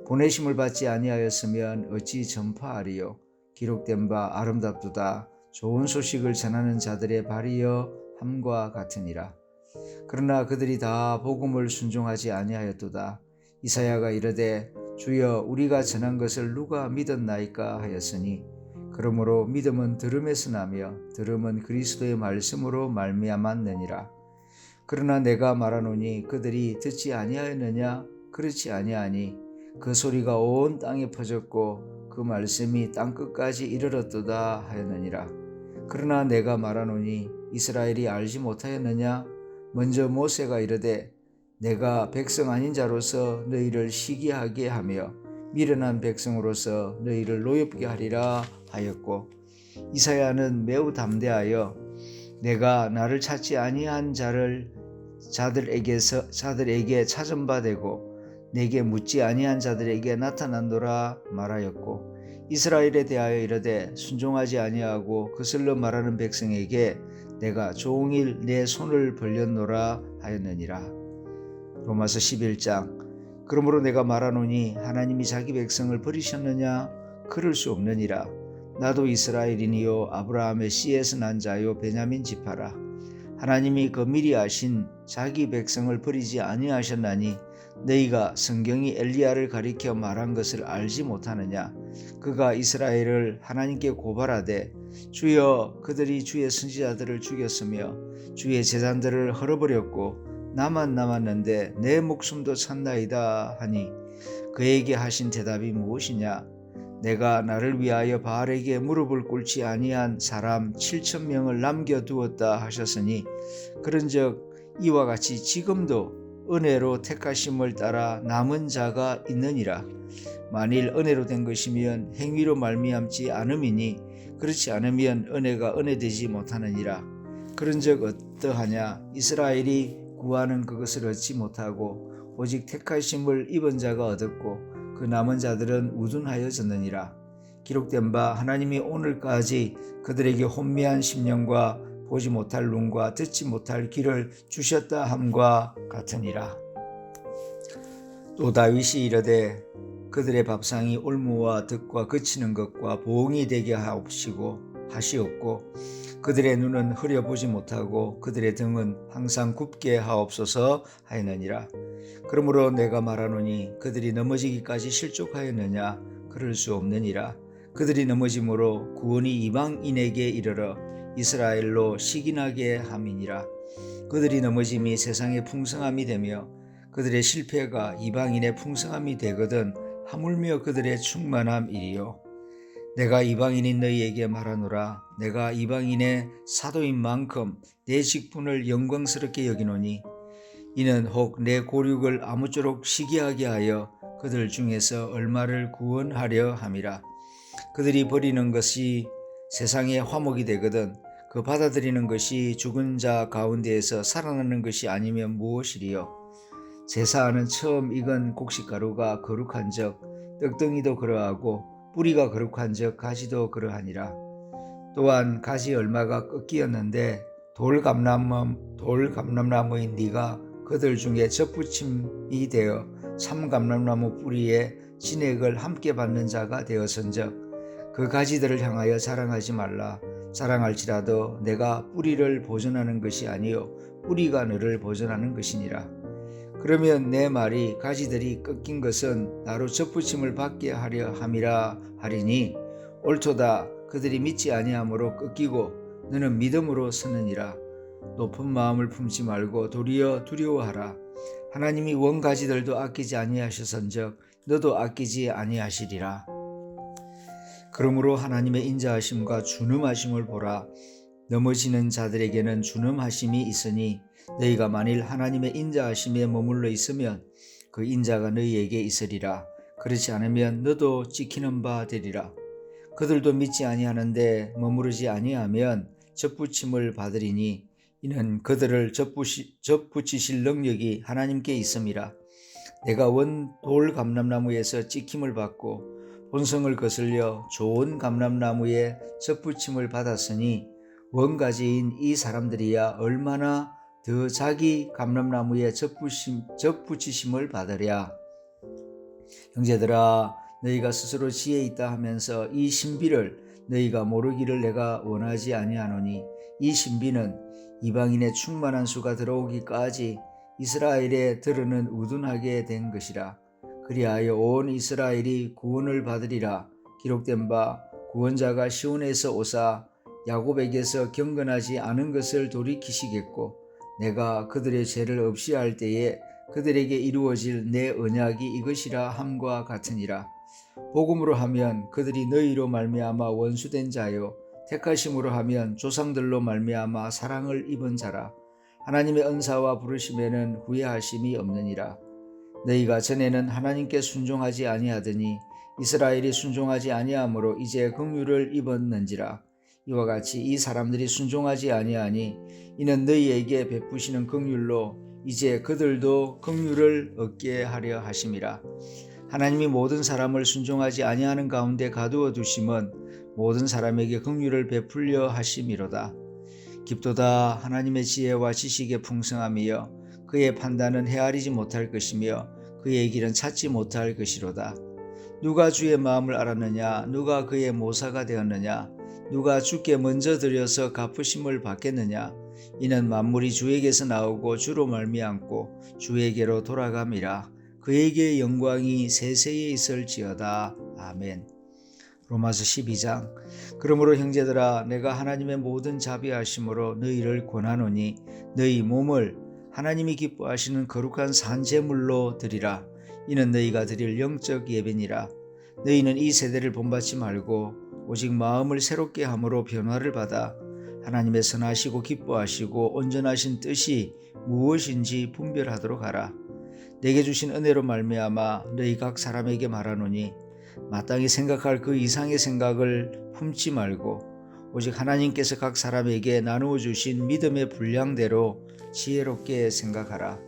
보내심을 받지 아니하였으면 어찌 전파하리요. 기록된 바 아름답도다. 좋은 소식을 전하는 자들의 발이여 함과 같으니라. 그러나 그들이 다 복음을 순종하지 아니하였도다. 이사야가 이르되 주여 우리가 전한 것을 누가 믿었나이까 하였으니 그러므로 믿음은 들음에서 나며 들음은 그리스도의 말씀으로 말미암았느니라. 그러나 내가 말하노니 그들이 듣지 아니하였느냐? 그렇지 아니하니 그 소리가 온 땅에 퍼졌고 그 말씀이 땅끝까지 이르렀도다 하였느니라. 그러나 내가 말하노니 이스라엘이 알지 못하였느냐? 먼저 모세가 이르되 내가 백성 아닌 자로서 너희를 시기하게 하며 미련한 백성으로서 너희를 노엽게 하리라 하였고, 이사야는 매우 담대하여 내가 나를 찾지 아니한 자들에게 찾은 바 되고 내게 묻지 아니한 자들에게 나타난노라 말하였고, 이스라엘에 대하여 이르되 순종하지 아니하고 거슬러 말하는 백성에게 내가 종일 내 손을 벌렸노라 하였느니라. 로마서 11장. 그러므로 내가 말하노니 하나님이 자기 백성을 버리셨느냐? 그럴 수 없느니라. 나도 이스라엘이니요 아브라함의 씨에서 난 자요 베냐민 지파라. 하나님이 그 미리 아신 자기 백성을 버리지 아니하셨나니 너희가 성경이 엘리야를 가리켜 말한 것을 알지 못하느냐? 그가 이스라엘을 하나님께 고발하되 주여 그들이 주의 선지자들을 죽였으며 주의 제단들을 헐어버렸고 나만 남았는데 내 목숨도 찼나이다 하니 그에게 하신 대답이 무엇이냐? 내가 나를 위하여 바알에게 무릎을 꿇지 아니한 사람 7,000명을 남겨두었다 하셨으니 그런즉 이와 같이 지금도 은혜로 택하심을 따라 남은 자가 있느니라. 만일 은혜로 된 것이면 행위로 말미암지 않음이니 그렇지 않으면 은혜가 은혜되지 못하느니라. 그런즉 어떠하냐? 이스라엘이 구하는 그것을 얻지 못하고 오직 택하심을 입은 자가 얻었고 그 남은 자들은 우둔하여졌느니라. 기록된 바 하나님이 오늘까지 그들에게 혼미한 심령과 보지 못할 눈과 듣지 못할 귀를 주셨다 함과 같으니라. 또 다윗이 이르되 그들의 밥상이 올무와 득과 그치는 것과 보응이 되게 하시옵고 그들의 눈은 흐려보지 못하고 그들의 등은 항상 굽게 하옵소서 하였느니라. 그러므로 내가 말하노니 그들이 넘어지기까지 실족하였느냐? 그럴 수 없느니라. 그들이 넘어짐으로 구원이 이방인에게 이르러 이스라엘로 시기나게 함이니라. 그들이 넘어짐이 세상의 풍성함이 되며 그들의 실패가 이방인의 풍성함이 되거든 하물며 그들의 충만함이리요. 내가 이방인인 너희에게 말하노라. 내가 이방인의 사도인 만큼 내 직분을 영광스럽게 여기노니 이는 혹 내 고륙을 아무쪼록 시기하게 하여 그들 중에서 얼마를 구원하려 함이라. 그들이 버리는 것이 세상의 화목이 되거든 그 받아들이는 것이 죽은 자 가운데에서 살아나는 것이 아니면 무엇이리요. 제사하는 처음 익은 곡식가루가 거룩한 적 떡덩이도 그러하고 뿌리가 거룩한 적 가지도 그러하니라. 또한 가지 얼마가 꺾이었는데 돌감람나무인 네가 그들 중에 젖붙임이 되어 참감람나무 뿌리에 진액을 함께 받는 자가 되었은즉 그 가지들을 향하여 자랑하지 말라. 자랑할지라도 내가 뿌리를 보존하는 것이 아니요 뿌리가 너를 보존하는 것이니라. 그러면 내 말이 가지들이 꺾인 것은 나로 젖붙임을 받게 하려 함이라 하리니 옳도다. 그들이 믿지 아니함으로 꺾이고 너는 믿음으로 서느니라. 높은 마음을 품지 말고 도리어 두려워하라. 하나님이 원가지들도 아끼지 아니하셨은즉 너도 아끼지 아니하시리라. 그러므로 하나님의 인자하심과 준엄하심을 보라. 넘어지는 자들에게는 준엄하심이 있으니 너희가 만일 하나님의 인자하심에 머물러 있으면 그 인자가 너희에게 있으리라. 그렇지 않으면 너도 찍히는 바 되리라. 그들도 믿지 아니하는데 머무르지 아니하면 젖붙임을 받으리니 이는 그들을 젖붙이실 능력이 하나님께 있음이라. 내가 원 돌 감람나무에서 찍힘을 받고 본성을 거슬려 좋은 감람나무에 젖붙임을 받았으니 원가지인 이 사람들이야 얼마나 더 자기 감람나무에 젖붙이심을 받으랴. 형제들아, 너희가 스스로 지혜 있다 하면서 이 신비를 너희가 모르기를 내가 원하지 아니하노니, 이 신비는 이방인의 충만한 수가 들어오기까지 이스라엘에 들으는 우둔하게 된 것이라. 그리하여 온 이스라엘이 구원을 받으리라. 기록된 바 구원자가 시온에서 오사 야곱에게서 경건하지 않은 것을 돌이키시겠고, 내가 그들의 죄를 없이 할 때에 그들에게 이루어질 내 언약이 이것이라 함과 같으니라. 복음으로 하면 그들이 너희로 말미암아 원수된 자요, 택하심으로 하면 조상들로 말미암아 사랑을 입은 자라. 하나님의 은사와 부르심에는 후회하심이 없느니라. 너희가 전에는 하나님께 순종하지 아니하더니 이스라엘이 순종하지 아니하므로 이제 긍휼을 입었는지라. 이와 같이 이 사람들이 순종하지 아니하니 이는 너희에게 베푸시는 긍휼로 이제 그들도 긍휼을 얻게 하려 하심이라. 하나님이 모든 사람을 순종하지 아니하는 가운데 가두어 두심은 모든 사람에게 긍휼을 베풀려 하심이로다. 깊도다 하나님의 지혜와 지식의 풍성함이여 그의 판단은 헤아리지 못할 것이며 그의 길은 찾지 못할 것이로다. 누가 주의 마음을 알았느냐? 누가 그의 모사가 되었느냐? 누가 주께 먼저 드려서 갚으심을 받겠느냐? 이는 만물이 주에게서 나오고 주로 말미암고 주에게로 돌아감이라. 그에게 영광이 세세에 있을지어다. 아멘. 로마서 12장. 그러므로 형제들아, 내가 하나님의 모든 자비하심으로 너희를 권하노니 너희 몸을 하나님이 기뻐하시는 거룩한 산제물로 드리라. 이는 너희가 드릴 영적 예배니라. 너희는 이 세대를 본받지 말고 오직 마음을 새롭게 함으로 변화를 받아 하나님의 선하시고 기뻐하시고 온전하신 뜻이 무엇인지 분별하도록 하라. 내게 주신 은혜로 말미암아 너희 각 사람에게 말하노니 마땅히 생각할 그 이상의 생각을 품지 말고 오직 하나님께서 각 사람에게 나누어 주신 믿음의 분량대로 지혜롭게 생각하라.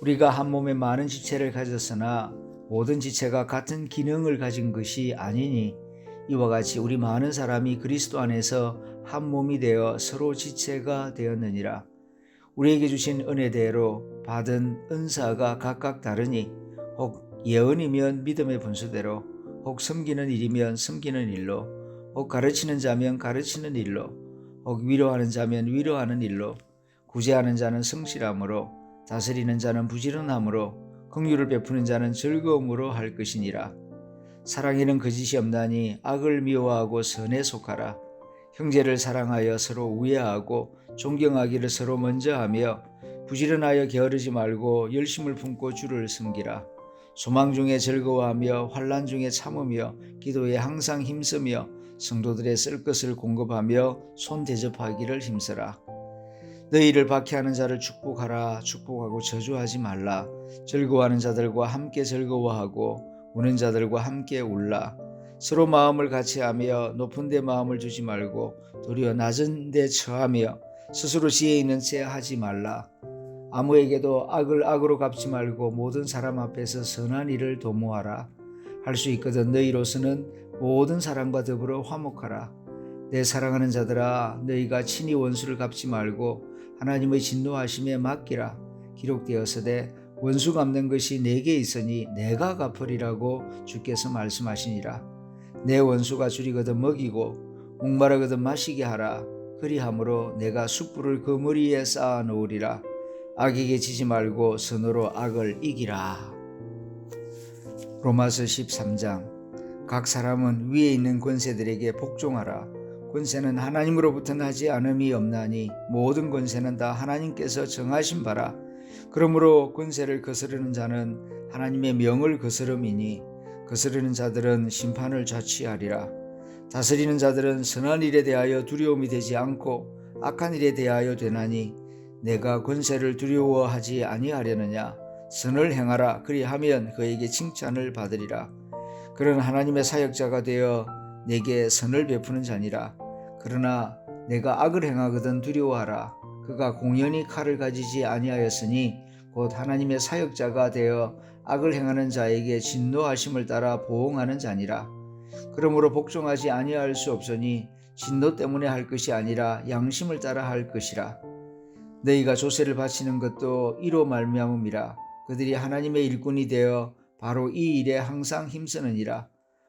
우리가 한 몸에 많은 지체를 가졌으나 모든 지체가 같은 기능을 가진 것이 아니니, 이와 같이 우리 많은 사람이 그리스도 안에서 한 몸이 되어 서로 지체가 되었느니라. 우리에게 주신 은혜대로 받은 은사가 각각 다르니 혹 예언이면 믿음의 분수대로, 혹 섬기는 일이면 섬기는 일로, 혹 가르치는 자면 가르치는 일로, 혹 위로하는 자면 위로하는 일로, 구제하는 자는 성실함으로, 다스리는 자는 부지런함으로, 긍휼을 베푸는 자는 즐거움으로 할 것이니라. 사랑에는 거짓이 없나니 악을 미워하고 선에 속하라. 형제를 사랑하여 서로 우애하고 존경하기를 서로 먼저 하며 부지런하여 게으르지 말고 열심을 품고 주를 섬기라. 소망 중에 즐거워하며 환난 중에 참으며 기도에 항상 힘쓰며 성도들의 쓸 것을 공급하며 손 대접하기를 힘쓰라. 너희를 박해하는 자를 축복하라. 축복하고 저주하지 말라. 즐거워하는 자들과 함께 즐거워하고 우는 자들과 함께 울라. 서로 마음을 같이하며 높은 데 마음을 두지 말고 도리어 낮은 데 처하며 스스로 지혜 있는 채 하지 말라. 아무에게도 악을 악으로 갚지 말고 모든 사람 앞에서 선한 일을 도모하라. 할 수 있거든 너희로서는 모든 사람과 더불어 화목하라. 내 사랑하는 자들아, 너희가 친히 원수를 갚지 말고 하나님의 진노하심에 맡기라. 기록되었으되 원수 갚는 것이 내게 있으니 내가 갚으리라고 주께서 말씀하시니라. 내 원수가 줄이거든 먹이고 목마르거든 마시게 하라. 그리함으로 내가 숯불을 그 머리에 쌓아 놓으리라. 악에게 지지 말고 선으로 악을 이기라. 로마서 13장. 각 사람은 위에 있는 권세들에게 복종하라. 권세는 하나님으로부터 나지 않음이 없나니 모든 권세는 다 하나님께서 정하신 바라. 그러므로 권세를 거스르는 자는 하나님의 명을 거스름이니 거스르는 자들은 심판을 자취하리라. 다스리는 자들은 선한 일에 대하여 두려움이 되지 않고 악한 일에 대하여 되나니 내가 권세를 두려워하지 아니하려느냐. 선을 행하라. 그리하면 그에게 칭찬을 받으리라. 그는 하나님의 사역자가 되어 내게 선을 베푸는 자니라. 그러나 내가 악을 행하거든 두려워하라. 그가 공연히 칼을 가지지 아니하였으니 곧 하나님의 사역자가 되어 악을 행하는 자에게 진노하심을 따라 보응하는 자니라. 그러므로 복종하지 아니할 수 없으니 진노 때문에 할 것이 아니라 양심을 따라 할 것이라. 너희가 조세를 바치는 것도 이로 말미암음이라. 그들이 하나님의 일꾼이 되어 바로 이 일에 항상 힘쓰느니라.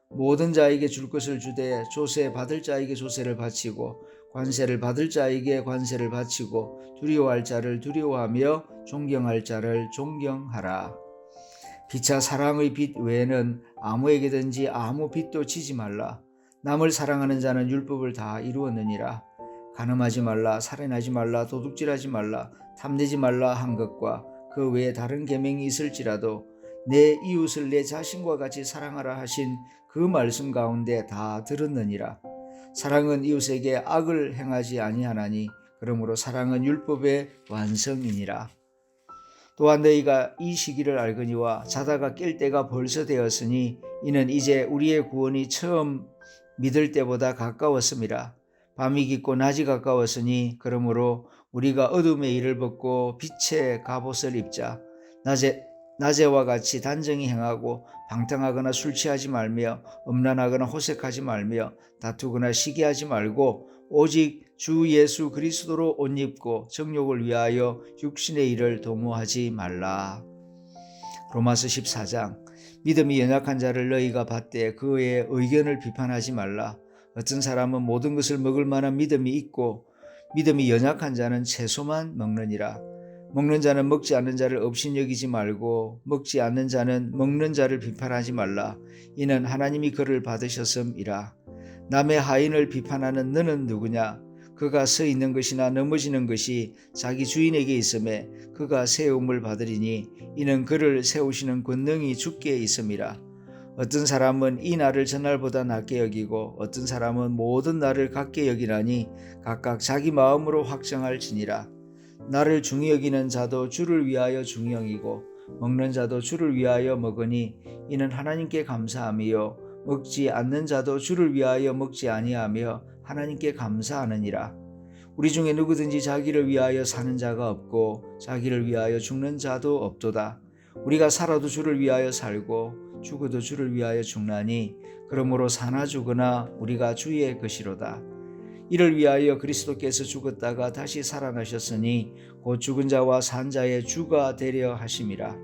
모든 자에게 줄 것을 주되 조세 받을 자에게 조세를 바치고 관세를 받을 자에게 관세를 바치고 두려워할 자를 두려워하며 존경할 자를 존경하라. 피차 사랑의 빚 외에는 아무에게든지 아무 빚도 지지 말라. 남을 사랑하는 자는 율법을 다 이루었느니라. 간음하지 말라, 살인하지 말라, 도둑질하지 말라, 탐내지 말라 한 것과 그 외에 다른 계명이 있을지라도 내 이웃을 내 자신과 같이 사랑하라 하신 그 말씀 가운데 다 들었느니라. 사랑은 이웃에게 악을 행하지 아니하나니 그러므로 사랑은 율법의 완성이니라. 또한 너희가 이 시기를 알거니와 자다가 깰 때가 벌써 되었으니 이는 이제 우리의 구원이 처음 믿을 때보다 가까웠음이라. 밤이 깊고 낮이 가까웠으니 그러므로 우리가 어둠의 일을 벗고 빛의 갑옷을 입자. 낮에와 같이 단정히 행하고 방탕하거나 술 취하지 말며 음란하거나 호색하지 말며 다투거나 시기하지 말고 오직 주 예수 그리스도로 옷 입고 정욕을 위하여 육신의 일을 도모하지 말라. 로마서 14장. 믿음이 연약한 자를 너희가 받되 그의 의견을 비판하지 말라. 어떤 사람은 모든 것을 먹을 만한 믿음이 있고 믿음이 연약한 자는 채소만 먹느니라. 먹는 자는 먹지 않는 자를 업신여기지 말고 먹지 않는 자는 먹는 자를 비판하지 말라. 이는 하나님이 그를 받으셨음이라. 남의 하인을 비판하는 너는 누구냐? 그가 서 있는 것이나 넘어지는 것이 자기 주인에게 있음에 그가 세움을 받으리니 이는 그를 세우시는 권능이 주께 있음이라. 어떤 사람은 이 날을 전날보다 낮게 여기고 어떤 사람은 모든 날을 같게 여기나니 각각 자기 마음으로 확정할지니라. 나를 중히 여기는 자도 주를 위하여 중히 여기고 먹는 자도 주를 위하여 먹으니 이는 하나님께 감사함이요 먹지 않는 자도 주를 위하여 먹지 아니하며 하나님께 감사하느니라. 우리 중에 누구든지 자기를 위하여 사는 자가 없고 자기를 위하여 죽는 자도 없도다. 우리가 살아도 주를 위하여 살고 죽어도 주를 위하여 죽나니 그러므로 사나 죽으나 우리가 주의 것이로다. 이를 위하여 그리스도께서 죽었다가 다시 살아나셨으니 곧 죽은 자와 산 자의 주가 되려 하심이라.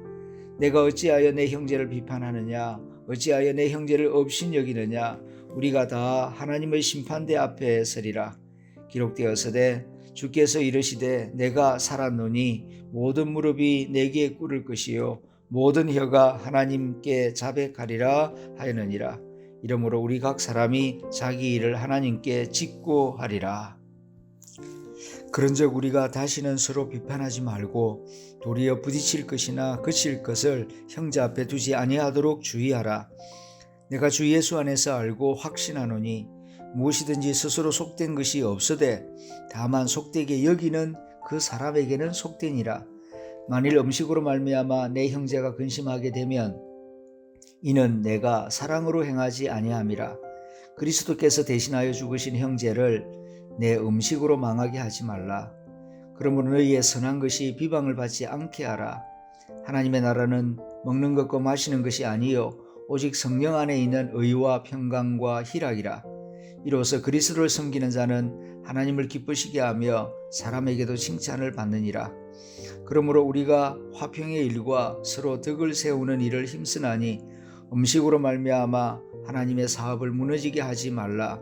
내가 어찌하여 내 형제를 비판하느냐? 어찌하여 내 형제를 업신여기느냐? 우리가 다 하나님의 심판대 앞에 서리라. 기록되었으되 주께서 이르시되 내가 살았노니 모든 무릎이 내게 꿇을 것이요 모든 혀가 하나님께 자백하리라 하였느니라. 이러므로 우리 각 사람이 자기 일을 하나님께 짓고 하리라. 그런즉 우리가 다시는 서로 비판하지 말고 도리어 부딪힐 것이나 그칠 것을 형제 앞에 두지 아니하도록 주의하라. 내가 주 예수 안에서 알고 확신하노니 무엇이든지 스스로 속된 것이 없으되 다만 속되게 여기는 그 사람에게는 속되니라. 만일 음식으로 말미암아 내 형제가 근심하게 되면 이는 내가 사랑으로 행하지 아니함이라. 그리스도께서 대신하여 죽으신 형제를 내 음식으로 망하게 하지 말라. 그러므로 너희의 선한 것이 비방을 받지 않게 하라. 하나님의 나라는 먹는 것과 마시는 것이 아니요 오직 성령 안에 있는 의와 평강과 희락이라. 이로써 그리스도를 섬기는 자는 하나님을 기쁘시게 하며 사람에게도 칭찬을 받느니라. 그러므로 우리가 화평의 일과 서로 덕을 세우는 일을 힘쓰나니 음식으로 말미암아 하나님의 사업을 무너지게 하지 말라.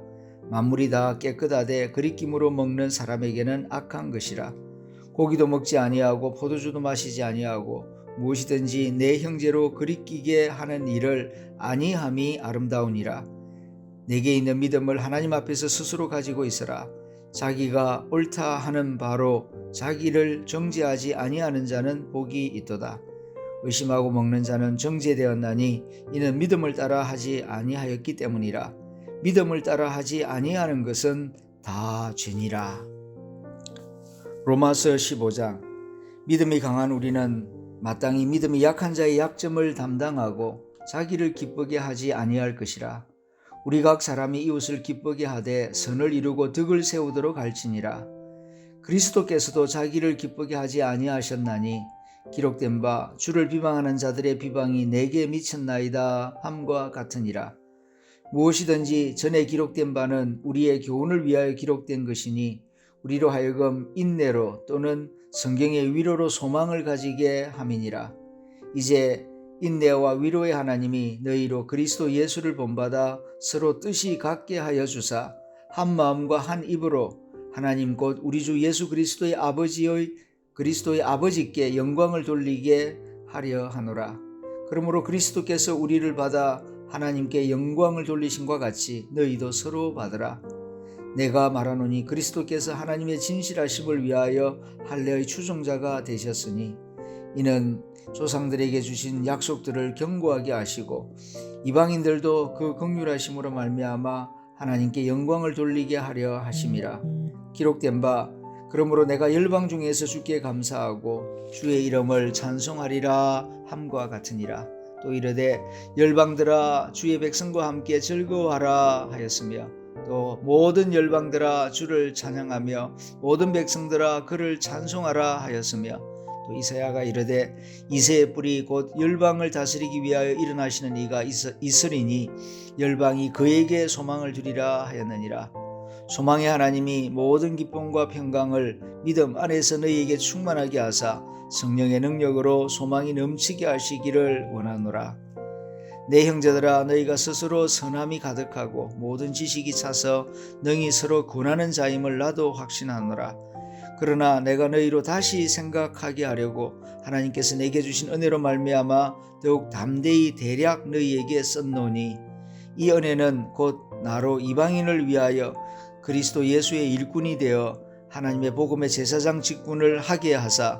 만물이 다 깨끗하되 그리낌으로 먹는 사람에게는 악한 것이라. 고기도 먹지 아니하고 포도주도 마시지 아니하고 무엇이든지 내 형제로 그리끼게 하는 일을 아니함이 아름다우니라. 내게 있는 믿음을 하나님 앞에서 스스로 가지고 있어라. 자기가 옳다 하는 바로 자기를 정죄하지 아니하는 자는 복이 있도다. 의심하고 먹는 자는 정죄되었나니 이는 믿음을 따라 하지 아니하였기 때문이라. 믿음을 따라 하지 아니하는 것은 다 죄니라. 로마서 15장. 믿음이 강한 우리는 마땅히 믿음이 약한 자의 약점을 담당하고 자기를 기쁘게 하지 아니할 것이라. 우리 각 사람이 이웃을 기쁘게 하되 선을 이루고 덕을 세우도록 할지니라. 그리스도께서도 자기를 기쁘게 하지 아니하셨나니 기록된 바 주를 비방하는 자들의 비방이 내게 미쳤나이다 함과 같으니라. 무엇이든지 전에 기록된 바는 우리의 교훈을 위하여 기록된 것이니 우리로 하여금 인내로 또는 성경의 위로로 소망을 가지게 함이니라. 이제 인내와 위로의 하나님이 너희로 그리스도 예수를 본받아 서로 뜻이 같게 하여 주사 한 마음과 한 입으로 하나님 곧 우리 주 예수 그리스도의 아버지께 영광을 돌리게 하려 하노라. 그러므로 그리스도께서 우리를 받아 하나님께 영광을 돌리심과 같이 너희도 서로 받으라. 내가 말하노니 그리스도께서 하나님의 진실하심을 위하여 할례의 추종자가 되셨으니 이는 조상들에게 주신 약속들을 견고하게 하시고 이방인들도 그 긍휼하심으로 말미암아 하나님께 영광을 돌리게 하려 하심이라. 기록된 바 그러므로 내가 열방 중에서 주께 감사하고 주의 이름을 찬송하리라 함과 같으니라. 또 이르되 열방들아 주의 백성과 함께 즐거워하라 하였으며 또 모든 열방들아 주를 찬양하며 모든 백성들아 그를 찬송하라 하였으며 또 이사야가 이르되 이새의 뿔이 곧 열방을 다스리기 위하여 일어나시는 이가 있으리니 열방이 그에게 소망을 두리라 하였느니라. 소망의 하나님이 모든 기쁨과 평강을 믿음 안에서 너희에게 충만하게 하사 성령의 능력으로 소망이 넘치게 하시기를 원하노라. 내 형제들아 너희가 스스로 선함이 가득하고 모든 지식이 차서 능히 서로 권하는 자임을 나도 확신하노라. 그러나 내가 너희로 다시 생각하게 하려고 하나님께서 내게 주신 은혜로 말미암아 더욱 담대히 대략 너희에게 썼노니 이 은혜는 곧 나로 이방인을 위하여 그리스도 예수의 일꾼이 되어 하나님의 복음의 제사장 직분을 하게 하사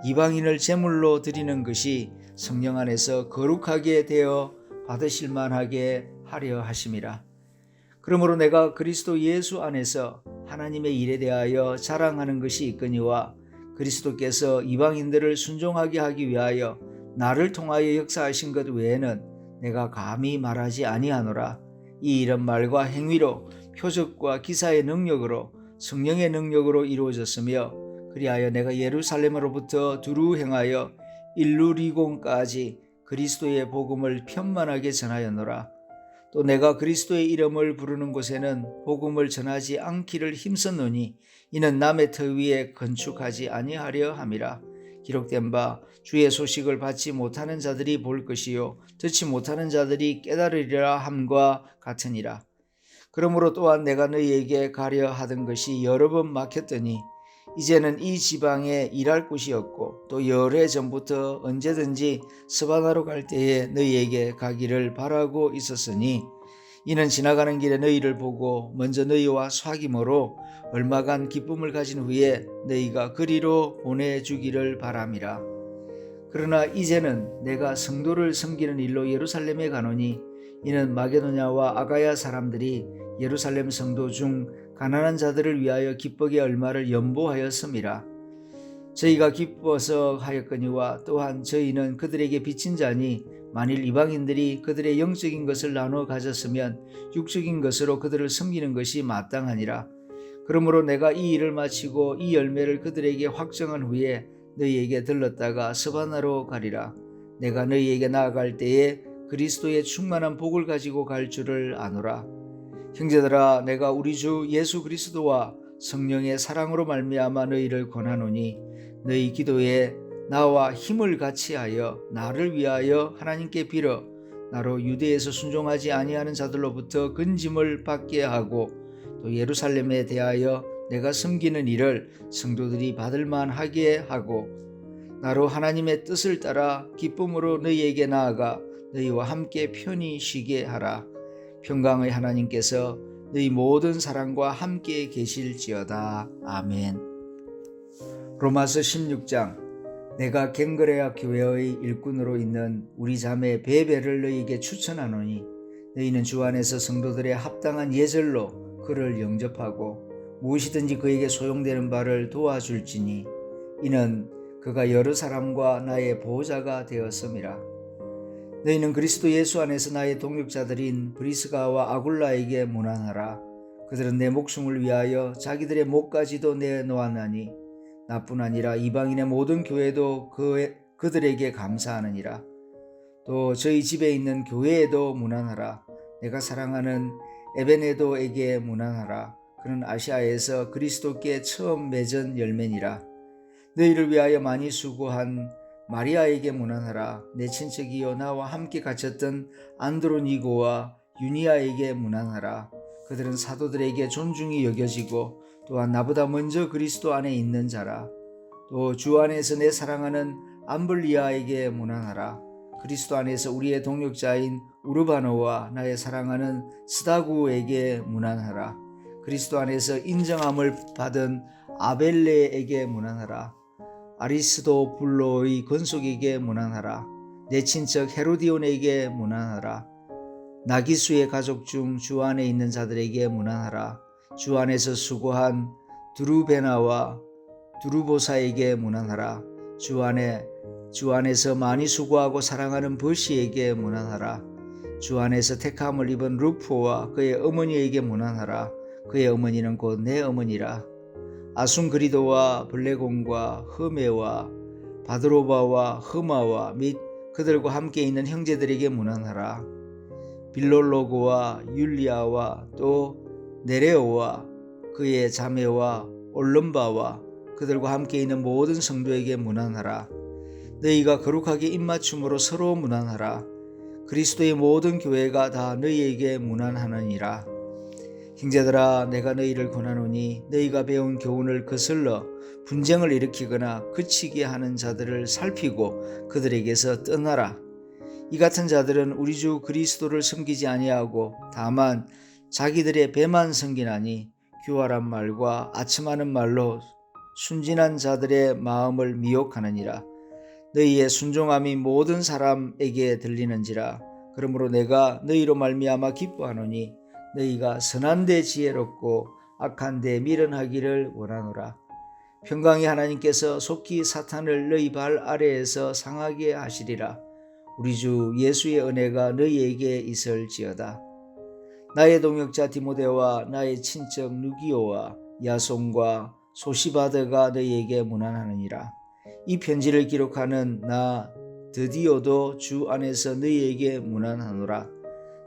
이방인을 제물로 드리는 것이 성령 안에서 거룩하게 되어 받으실 만하게 하려 하심이라. 그러므로 내가 그리스도 예수 안에서 하나님의 일에 대하여 자랑하는 것이 있거니와 그리스도께서 이방인들을 순종하게 하기 위하여 나를 통하여 역사하신 것 외에는 내가 감히 말하지 아니하노라. 이 일은 말과 행위로 표적과 기사의 능력으로 성령의 능력으로 이루어졌으며 그리하여 내가 예루살렘으로부터 두루 행하여 일루리곤까지 그리스도의 복음을 편만하게 전하였노라. 또 내가 그리스도의 이름을 부르는 곳에는 복음을 전하지 않기를 힘썼노니 이는 남의 터 위에 건축하지 아니하려 함이라. 기록된 바 주의 소식을 받지 못하는 자들이 볼 것이요 듣지 못하는 자들이 깨달으리라 함과 같으니라. 그러므로 또한 내가 너희에게 가려 하던 것이 여러 번 막혔더니 이제는 이 지방에 일할 곳이 없고 또 열해 전부터 언제든지 스바나로 갈 때에 너희에게 가기를 바라고 있었으니 이는 지나가는 길에 너희를 보고 먼저 너희와 사귐으로 얼마간 기쁨을 가진 후에 너희가 그리로 보내주기를 바람이라. 그러나 이제는 내가 성도를 섬기는 일로 예루살렘에 가노니 이는 마게도냐와 아가야 사람들이 예루살렘 성도 중 가난한 자들을 위하여 기쁘게 얼마를 연보하였음이라. 저희가 기뻐서 하였거니와 또한 저희는 그들에게 빚진 자니 만일 이방인들이 그들의 영적인 것을 나누어 가졌으면 육적인 것으로 그들을 섬기는 것이 마땅하니라. 그러므로 내가 이 일을 마치고 이 열매를 그들에게 확정한 후에 너희에게 들렀다가 스바나로 가리라. 내가 너희에게 나아갈 때에 그리스도의 충만한 복을 가지고 갈 줄을 아노라. 형제들아 내가 우리 주 예수 그리스도와 성령의 사랑으로 말미암아 너희를 권하노니 너희 기도에 나와 힘을 같이하여 나를 위하여 하나님께 빌어 나로 유대에서 순종하지 아니하는 자들로부터 건짐을 받게 하고 또 예루살렘에 대하여 내가 섬기는 일을 성도들이 받을 만하게 하고 나로 하나님의 뜻을 따라 기쁨으로 너희에게 나아가 너희와 함께 편히 쉬게 하라. 평강의 하나님께서 너희 모든 사랑과 함께 계실지어다. 아멘. 로마서 16장. 내가 갱그레아 교회의 일꾼으로 있는 우리 자매 베베를 너희에게 추천하노니 너희는 주 안에서 성도들의 합당한 예절로 그를 영접하고 무엇이든지 그에게 소용되는 바를 도와줄지니 이는 그가 여러 사람과 나의 보호자가 되었음이라. 너희는 그리스도 예수 안에서 나의 동역자들인 브리스가와 아굴라에게 문안하라. 그들은 내 목숨을 위하여 자기들의 목까지도 내놓았나니 나뿐 아니라 이방인의 모든 교회도 그들에게 감사하느니라. 또 저희 집에 있는 교회에도 문안하라. 내가 사랑하는 에베네도에게 문안하라. 그는 아시아에서 그리스도께 처음 맺은 열매니라. 너희를 위하여 많이 수고한 마리아에게 문안하라. 내 친척이요 나와 함께 갇혔던 안드로니고와 유니아에게 문안하라. 그들은 사도들에게 존중이 여겨지고 또한 나보다 먼저 그리스도 안에 있는 자라. 또 주 안에서 내 사랑하는 암블리아에게 문안하라. 그리스도 안에서 우리의 동역자인 우르바노와 나의 사랑하는 스다구에게 문안하라. 그리스도 안에서 인정함을 받은 아벨레에게 문안하라. 아리스도블로의 권속에게 문안하라. 내 친척 헤로디온에게 문안하라. 나기수의 가족 중 주 안에 있는 자들에게 문안하라. 주 안에서 수고한 두루베나와 두루보사에게 문안하라. 주 안에서 많이 수고하고 사랑하는 버시에게 문안하라. 주 안에서 택함을 입은 루포와 그의 어머니에게 문안하라. 그의 어머니는 곧 내 어머니라. 아순그리도와 블레곤과 흐메와 바드로바와 흐마와 및 그들과 함께 있는 형제들에게 문안하라. 빌롤로고와 율리아와 또 네레오와 그의 자매와 올름바와 그들과 함께 있는 모든 성도에게 문안하라. 너희가 거룩하게 입맞춤으로 서로 문안하라. 그리스도의 모든 교회가 다 너희에게 문안하느니라. 형제들아, 내가 너희를 권하노니 너희가 배운 교훈을 거슬러 분쟁을 일으키거나 그치게 하는 자들을 살피고 그들에게서 떠나라. 이 같은 자들은 우리 주 그리스도를 섬기지 아니하고 다만 자기들의 배만 섬기나니 교활한 말과 아첨하는 말로 순진한 자들의 마음을 미혹하느니라. 너희의 순종함이 모든 사람에게 들리는지라. 그러므로 내가 너희로 말미암아 기뻐하노니 너희가 선한 데 지혜롭고 악한 데 미련하기를 원하노라. 평강의 하나님께서 속히 사탄을 너희 발 아래에서 상하게 하시리라. 우리 주 예수의 은혜가 너희에게 있을지어다. 나의 동역자 디모데와 나의 친척 누기오와 야손과 소시바드가 너희에게 문안하느니라. 이 편지를 기록하는 나 드디어도 주 안에서 너희에게 문안하노라.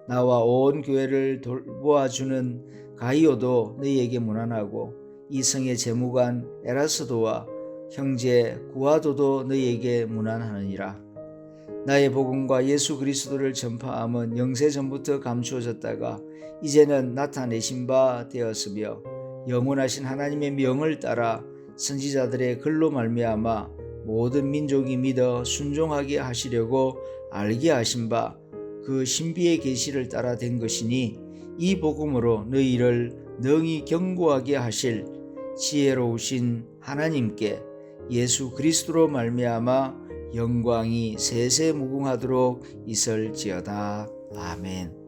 나와 온 교회를 돌보아주는 가이오도 너희에게 문안하고 이 성의 재무관 에라스도와 형제 구아도도 너희에게 문안하느니라. 나의 복음과 예수 그리스도를 전파함은 영세전부터 감추어졌다가 이제는 나타내신 바 되었으며 영원하신 하나님의 명을 따라 선지자들의 글로 말미암아 모든 민족이 믿어 순종하게 하시려고 알게 하신 바 그 신비의 계시를 따라 된 것이니 이 복음으로 너희를 능히 견고하게 하실 지혜로우신 하나님께 예수 그리스도로 말미암아 영광이 세세무궁하도록 있을지어다. 아멘.